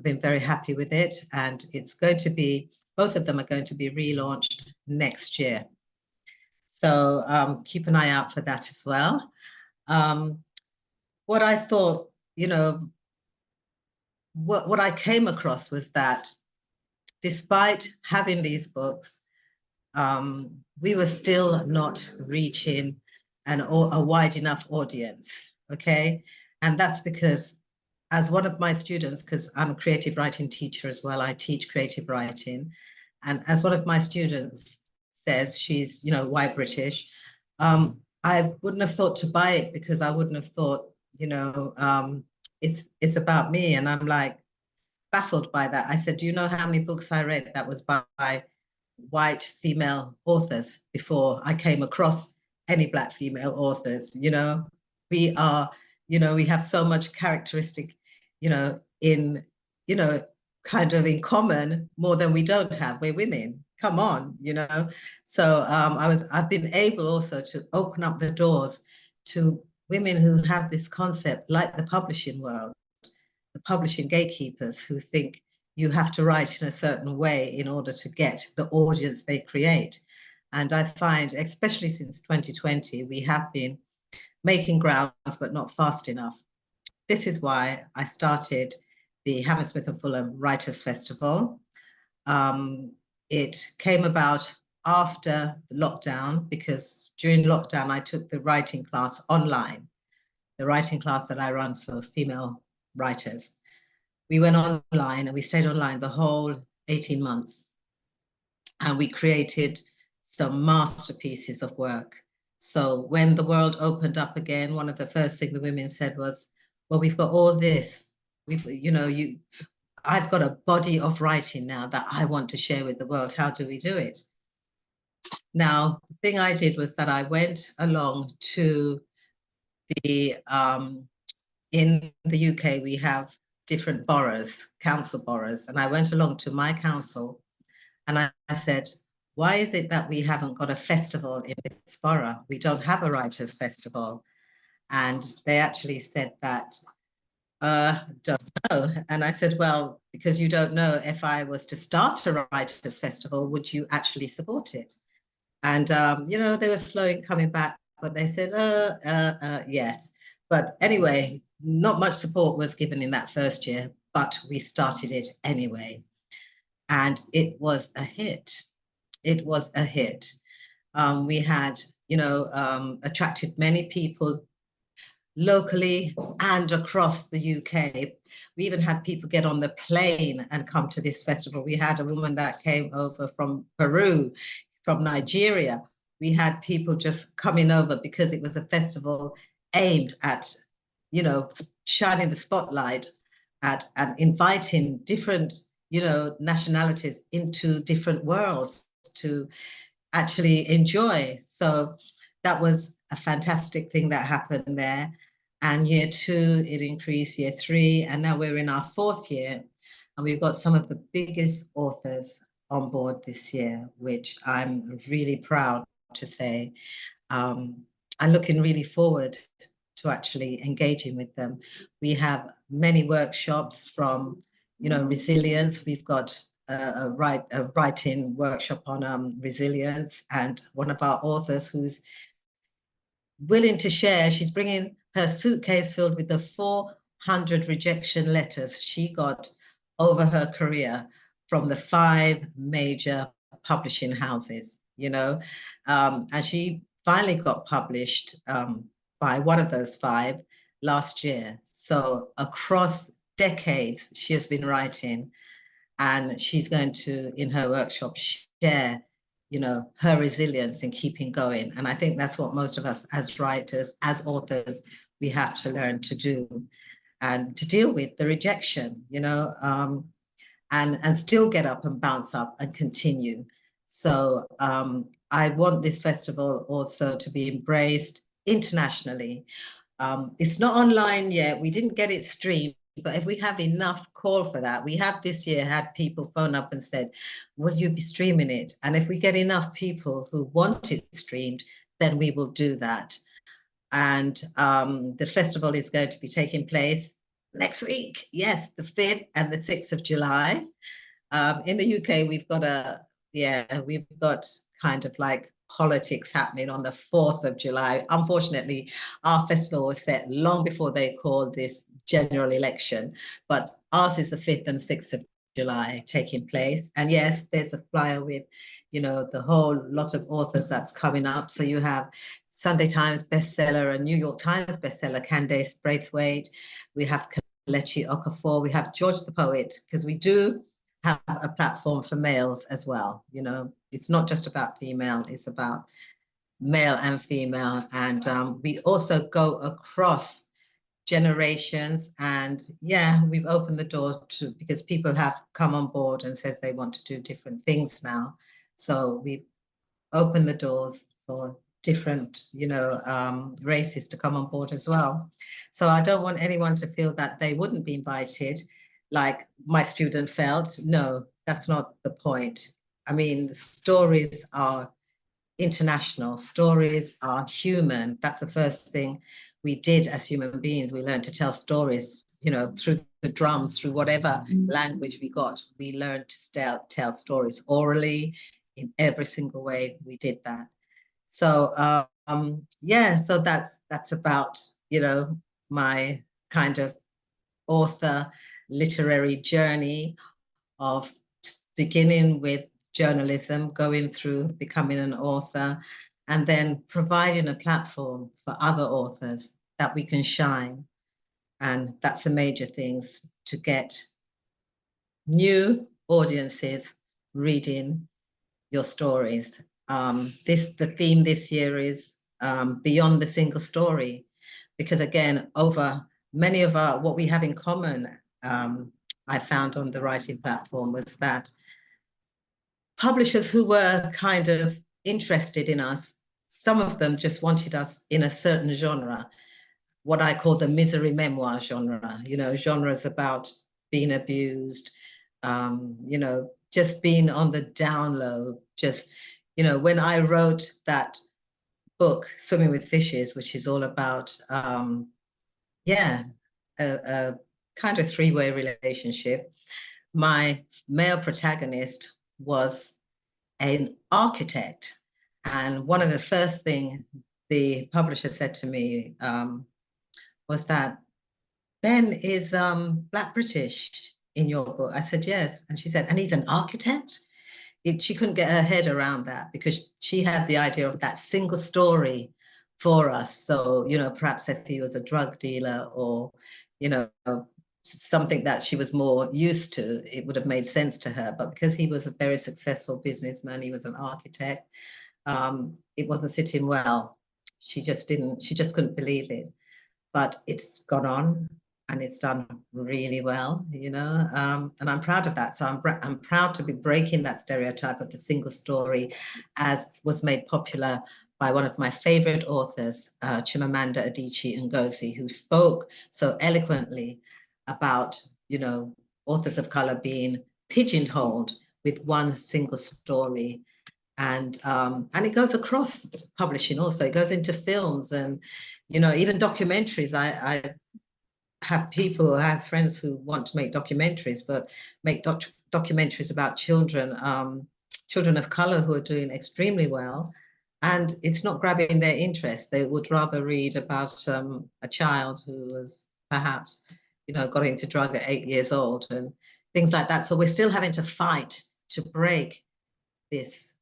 been very happy with it. And it's going to be, both of them are going to be relaunched next year. So keep an eye out for that as well. What I thought, you know, what I came across was that despite having these books, we were still not reaching a wide enough audience, okay? And that's because, as one of my students, because I'm a creative writing teacher as well, I teach creative writing, and as one of my students says, she's, you know, white British, I wouldn't have thought to buy it, because I wouldn't have thought, you know, it's about me. And I'm like baffled by that. I said, do you know how many books I read that was by white female authors before I came across any Black female authors? You know, we are, you know, we have so much characteristic, you know, in, you know, kind of in common, more than we don't have. We're women. Come on, you know. So I've been able also to open up the doors to women who have this concept, like the publishing world, the publishing gatekeepers, who think you have to write in a certain way in order to get the audience they create. And I find, especially since 2020, we have been making grounds, but not fast enough. This is why I started the Hammersmith and Fulham Writers' Festival. It came about after the lockdown, because during lockdown, I took the writing class online, the writing class that I run for female writers. We went online and we stayed online the whole 18 months. And we created some masterpieces of work. So when the world opened up again, one of the first things the women said was, well, we've got all this. I've got a body of writing now that I want to share with the world. How do we do it? Now, the thing I did was that I went along to the in the UK, we have different boroughs, council boroughs. And I went along to my council and I said, why is it that we haven't got a festival in this borough? We don't have a writers' festival. And they actually said that, don't know. And I said, well, because you don't know, if I was to start a writers' festival, would you actually support it? And, you know, they were slow in coming back, but they said, yes. But anyway, not much support was given in that first year, but we started it anyway. And it was a hit. It was a hit. We had, you know, attracted many people locally and across the UK. We even had people get on the plane and come to this festival. We had a woman that came over from Peru, from Nigeria. We had people just coming over because it was a festival aimed at, you know, shining the spotlight at and inviting different, you know, nationalities into different worlds to actually enjoy. So that was a fantastic thing that happened there. And year 2, it increased, year 3, and now we're in our 4th year. And we've got some of the biggest authors on board this year, which I'm really proud to say. I'm looking really forward to actually engaging with them. We have many workshops from, you know, resilience. We've got a writing workshop on resilience, and one of our authors who's willing to share, she's bringing her suitcase filled with the 400 rejection letters she got over her career from the 5 major publishing houses, you know, and she finally got published by one of those 5 last year. So across decades, she has been writing, and she's going to, in her workshop, share, you know, her resilience in keeping going. And I think that's what most of us as writers, as authors, we have to learn to do, and to deal with the rejection, you know, and still get up and bounce up and continue. So I want this festival also to be embraced internationally. It's not online yet. We didn't get it streamed, but if we have enough call for that, we have this year had people phone up and said, will you be streaming it? And if we get enough people who want it streamed, then we will do that. And the festival is going to be taking place next week. Yes, the 5th and the 6th of July. In the UK, we've got kind of like politics happening on the 4th of July. Unfortunately, our festival was set long before they called this general election, but ours is the 5th and 6th of July taking place. And yes, there's a flyer with, you know, the whole lot of authors that's coming up. So you have Sunday Times bestseller and New York Times bestseller Candace Braithwaite. We have Kelechi Okafor. We have George the Poet, because we do have a platform for males as well. You know, it's not just about female, it's about male and female. And we also go across generations, and yeah, we've opened the door to, because people have come on board and says they want to do different things now. So we've opened the doors for different, you know, races to come on board as well. So I don't want anyone to feel that they wouldn't be invited, like my student felt. No, that's not the point. I mean, stories are international, stories are human. That's the first thing we did as human beings. We learned to tell stories, you know, through the drums, through whatever language we got. We learned to tell stories orally in every single way. We did that. So yeah, so that's about, you know, my kind of author literary journey of beginning with journalism, going through becoming an author, and then providing a platform for other authors that we can shine. And that's a major thing, to get new audiences reading your stories. The theme this year is beyond the single story, because again, over many of what we have in common, I found on the writing platform, was that publishers who were kind of interested in us, some of them just wanted us in a certain genre. what I call the misery memoir genre, genres about being abused, just being on the down low. Just, when I wrote that book, Swimming with Fishes, which is all about, a kind of three-way relationship, my male protagonist was an architect. And one of the first things the publisher said to me was that, Ben is Black British in your book. I said, yes. And she said, and he's an architect? She couldn't get her head around that because she had the idea of that single story for us. So, perhaps if he was a drug dealer or, something that she was more used to, it would have made sense to her. But because he was a very successful businessman, he was an architect, it wasn't sitting well. She just couldn't believe it. But it's gone on and it's done really well, and I'm proud of that. So I'm proud to be breaking that stereotype of the single story, as was made popular by one of my favorite authors, Chimamanda Adichie Ngozi, who spoke so eloquently about, authors of color being pigeonholed with one single story. And it goes across publishing also. It goes into films and, even documentaries. I have friends who want to make documentaries, but make documentaries about children of color who are doing extremely well. And it's not grabbing their interest. They would rather read about a child who was perhaps, got into drug at 8 years old and things like that. So we're still having to fight to break this,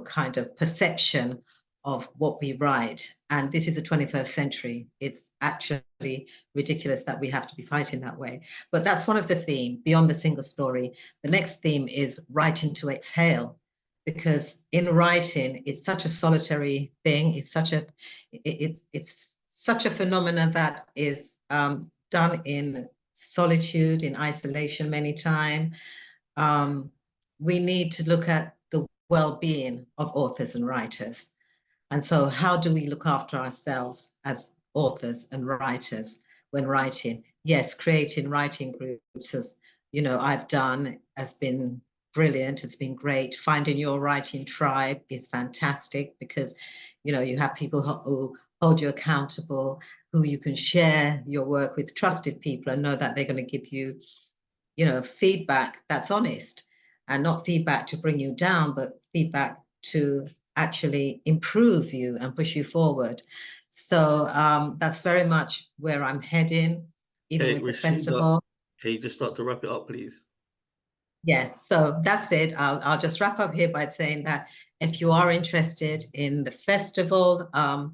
kind of perception of what we write. And this is the 21st century. It's actually ridiculous that we have to be fighting that way. But that's one of the themes beyond the single story. The next theme is writing to exhale, because in writing, it's such a solitary thing. It's such a phenomenon that is done in solitude, in isolation many times. We need to look at the well-being of authors and writers. And so how do we look after ourselves as authors and writers when writing? Yes, creating writing groups, as I've done, has been brilliant. It's been great. Finding your writing tribe is fantastic because, you have people who hold you accountable, who you can share your work with, trusted people, and know that they're going to give you, feedback that's honest, and not feedback to bring you down, but feedback to actually improve you and push you forward. So that's very much where I'm heading, even with the festival. Can you just start to wrap it up, please? Yes, so that's it. I'll just wrap up here by saying that if you are interested in the festival,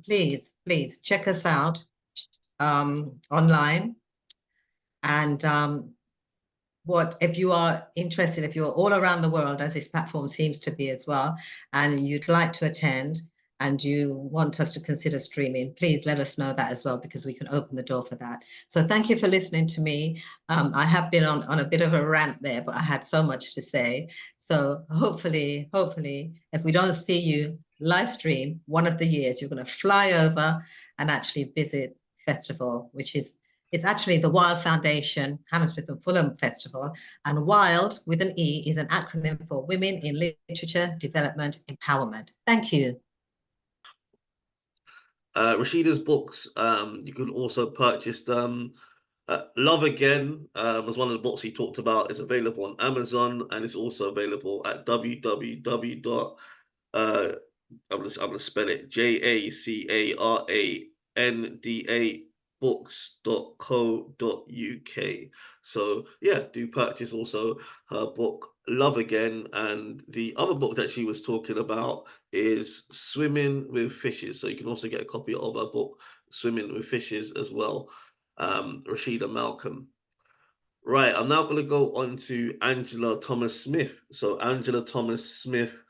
please check us out online. And if you are interested, if you're all around the world, as this platform seems to be as well, and you'd like to attend and you want us to consider streaming, please let us know that as well, because we can open the door for that. So thank you for listening to me. I have been on a bit of a rant there, but I had so much to say. So hopefully, if we don't see you live stream one of the years, you're going to fly over and actually visit festival, which is, it's actually the Wild Foundation Hammersmith and Fulham Festival, and WILD with an E is an acronym for Women in Literature Development Empowerment. Thank you. Rashida's books, you can also purchase them. Love Again was one of the books he talked about. It's available on Amazon, and it's also available at www. I'm gonna spell it JACARANDA books.co.uk. So yeah, do purchase also her book Love Again, and the other book that she was talking about is Swimming with Fishes. So you can also get a copy of her book Swimming with Fishes as well. Rashida Malcolm. Right, I'm now going to go on to Angela Thomas Smith. So Angela Thomas Smith,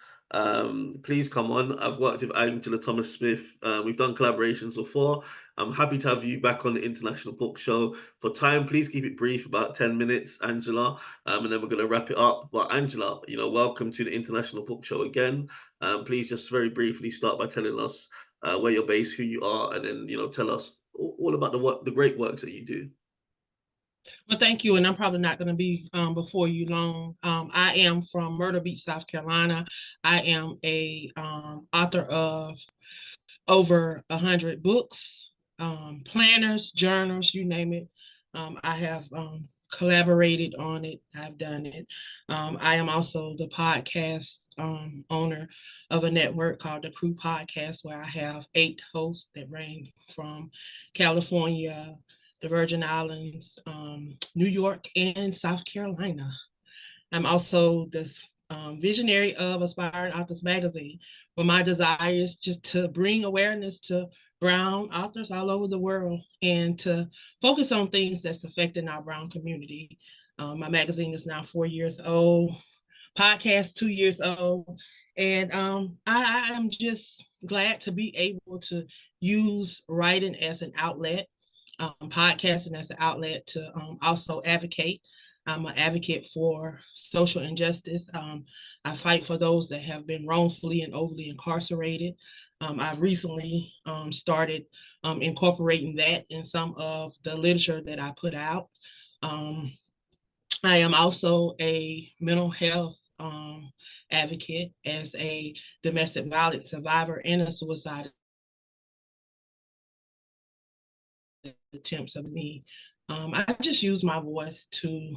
please come on. I've worked with Angela Thomas Smith. We've done collaborations before. I'm happy to have you back on the International Book Show. For time, please keep it brief, about 10 minutes, Angela, and then we're going to wrap it up. But Angela, welcome to the International Book Show again. Please just very briefly start by telling us where you're based, who you are, and then, tell us all about the work, the great works that you do. Well, thank you. And I'm probably not going to be before you long. I am from Myrtle Beach, South Carolina. I am a author of over 100 books, planners, journals, you name it. I have collaborated on it. I've done it. I am also the podcast owner of a network called the Crew Podcast, where I have 8 hosts that range from California, the Virgin Islands, New York, and South Carolina. I'm also the visionary of Aspiring Authors Magazine, where my desire is just to bring awareness to Brown authors all over the world and to focus on things that's affecting our Brown community. My magazine is now 4 years old, podcast 2 years old, and I am just glad to be able to use writing as an outlet, podcasting as an outlet to also advocate. I'm an advocate for social injustice. I fight for those that have been wrongfully and overly incarcerated. I've recently started incorporating that in some of the literature that I put out. I am also a mental health advocate as a domestic violence survivor and a suicide attempts of me. I just use my voice to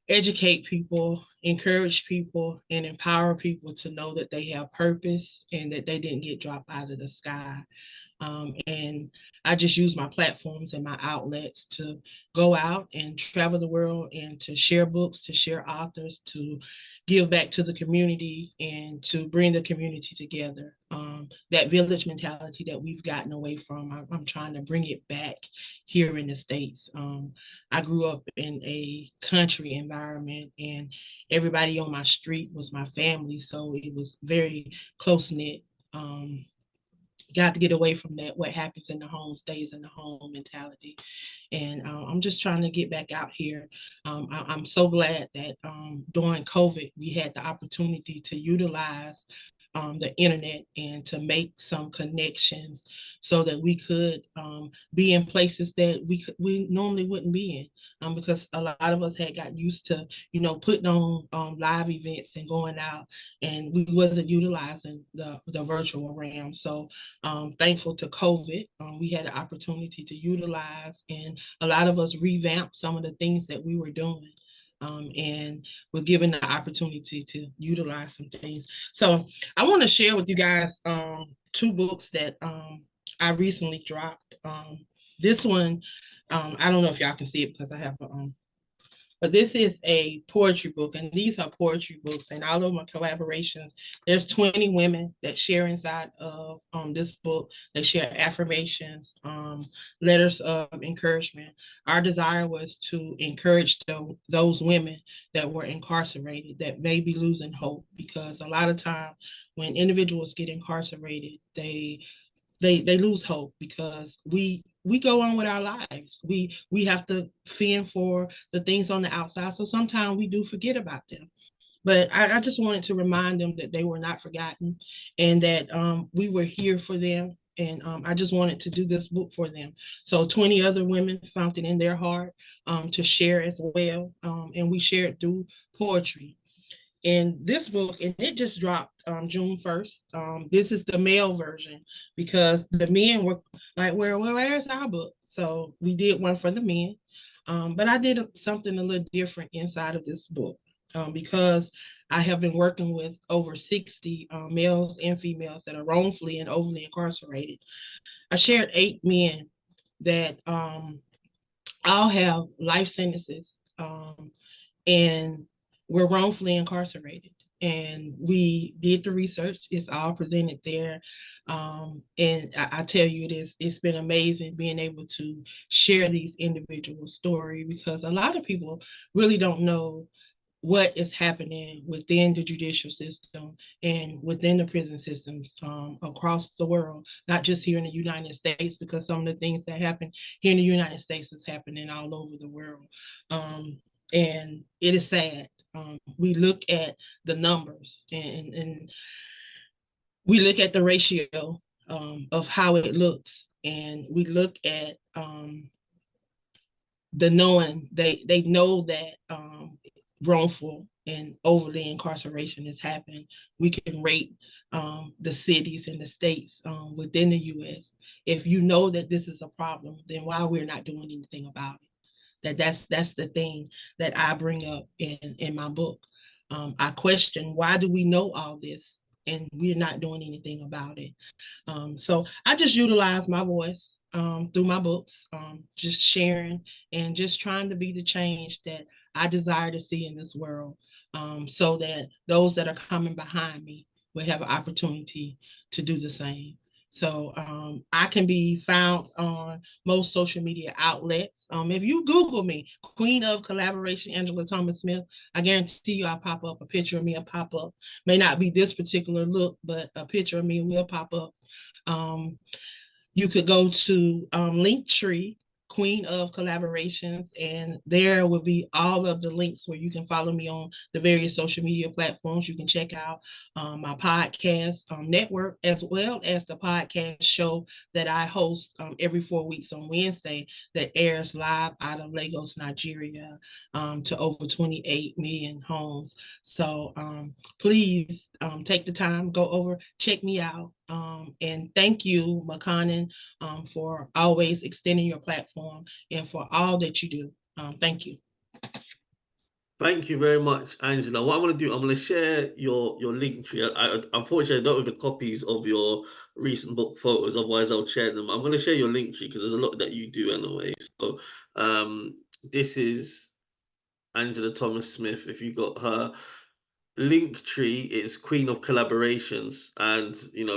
educate people, encourage people, and empower people to know that they have purpose and that they didn't get dropped out of the sky. And I just use my platforms and my outlets to go out and travel the world and to share books, to share authors, to give back to the community and to bring the community together. That village mentality that we've gotten away from, I'm trying to bring it back here in the States. I grew up in a country environment and everybody on my street was my family. So it was very close-knit. Got to get away from that. What happens in the home stays in the home mentality. And I'm just trying to get back out here. I'm so glad that during COVID, we had the opportunity to utilize the internet and to make some connections so that we could be in places that we normally wouldn't be in. Because a lot of us had got used to, putting on live events and going out, and we wasn't utilizing the virtual realm. So thankful to COVID, we had the opportunity to utilize, and a lot of us revamped some of the things that we were doing. And we're given the opportunity to utilize some things. So I want to share with you guys 2 books that I recently dropped. This one, I don't know if y'all can see it because I have but this is a poetry book, and these are poetry books. And all of my collaborations, there's 20 women that share inside of this book. They share affirmations, letters of encouragement. Our desire was to encourage those women that were incarcerated, that may be losing hope, because a lot of time when individuals get incarcerated, they lose hope because we go on with our lives. We have to fend for the things on the outside. So sometimes we do forget about them. But I just wanted to remind them that they were not forgotten and that we were here for them. And I just wanted to do this book for them. So 20 other women found it in their heart to share as well. And we share it through poetry. And this book, and it just dropped June 1st. This is the male version because the men were like, where's our book? So we did one for the men. But I did something a little different inside of this book because I have been working with over 60 males and females that are wrongfully and overly incarcerated. I shared 8 men that all have life sentences and were wrongfully incarcerated. And we did the research. It's all presented there. And I tell you, it's been amazing being able to share these individual stories because a lot of people really don't know what is happening within the judicial system and within the prison systems across the world, not just here in the United States, because some of the things that happen here in the United States is happening all over the world. And it is sad. We look at the numbers and we look at the ratio of how it looks. and we look at the knowing, they know that wrongful and overly incarceration is happening. We can rate the cities and the states within the U.S. If you know that this is a problem, then why we're not doing anything about it? That's the thing that I bring up in my book. I question, why do we know all this and we're not doing anything about it? So I just utilize my voice through my books, just sharing and just trying to be the change that I desire to see in this world, so that those that are coming behind me will have an opportunity to do the same. So I can be found on most social media outlets. If you Google me, Queen of Collaboration, Angela Thomas Smith, I guarantee you I'll pop up. A picture of me will pop up. May not be this particular look, but a picture of me will pop up. You could go to Linktree, Queen of Collaborations, and there will be all of the links where you can follow me on the various social media platforms. You can check out my podcast network, as well as the podcast show that I host every 4 weeks on Wednesday, that airs live out of Lagos, Nigeria, to over 28 million homes. So please take the time, go over, check me out. And thank you, McConnon, for always extending your platform and for all that you do. Thank you. Thank you very much, Angela. What I'm going to do, I'm going to share your link tree. Unfortunately, I don't have the copies of your recent book photos. Otherwise, I'll share them. I'm going to share your link tree because there's a lot that you do anyway. So this is Angela Thomas Smith. If you got her link tree, is Queen of Collaborations, and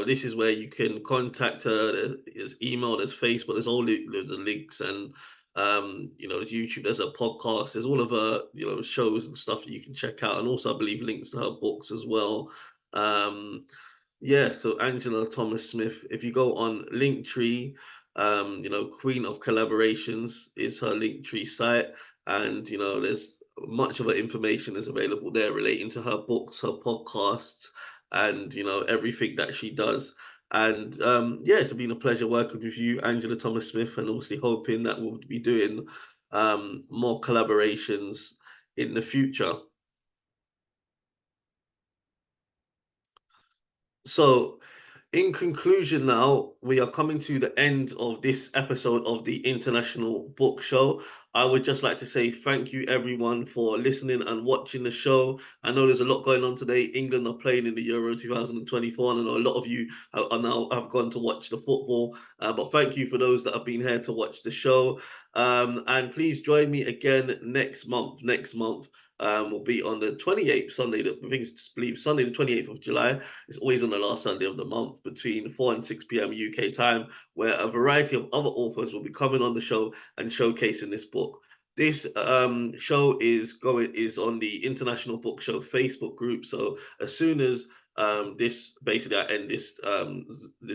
this is where you can contact her. There's email, there's Facebook, there's all the links, and there's YouTube, there's a podcast, there's all of her shows and stuff that you can check out, and also I believe links to her books as well. Yeah, so Angela Thomas Smith, if you go on Linktree, Queen of Collaborations is her Linktree site, and there's much of her information is available there relating to her books, her podcasts, and everything that she does. And yeah, it's been a pleasure working with you, Angela Thomas Smith, and obviously hoping that we'll be doing more collaborations in the future. So, in conclusion, now we are coming to the end of this episode of the International Book Show. I would just like to say thank you, everyone, for listening and watching the show. I know there's a lot going on today. England are playing in the Euro 2024, and I know a lot of you have gone to watch the football. But thank you for those that have been here to watch the show. And please join me again next month. Next month will be on the 28th, Sunday, I think it's believe Sunday the 28th of July. It's always on the last Sunday of the month between 4 and 6 p.m. UK time, where a variety of other authors will be coming on the show and showcasing this book. This show is on the International Book Show Facebook group. So as soon as this basically I end this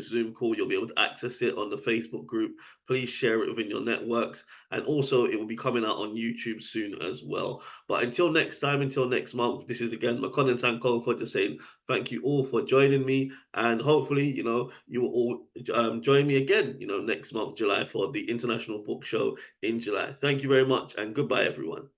Zoom call, you'll be able to access it on the Facebook group. Please share it within your networks, and also it will be coming out on YouTube soon as well. But until next time, until next month, this is again McConnon Sanko for just saying thank you all for joining me, and hopefully you will all join me again next month, July, for the International Book Show in July. Thank you very much, and goodbye, everyone.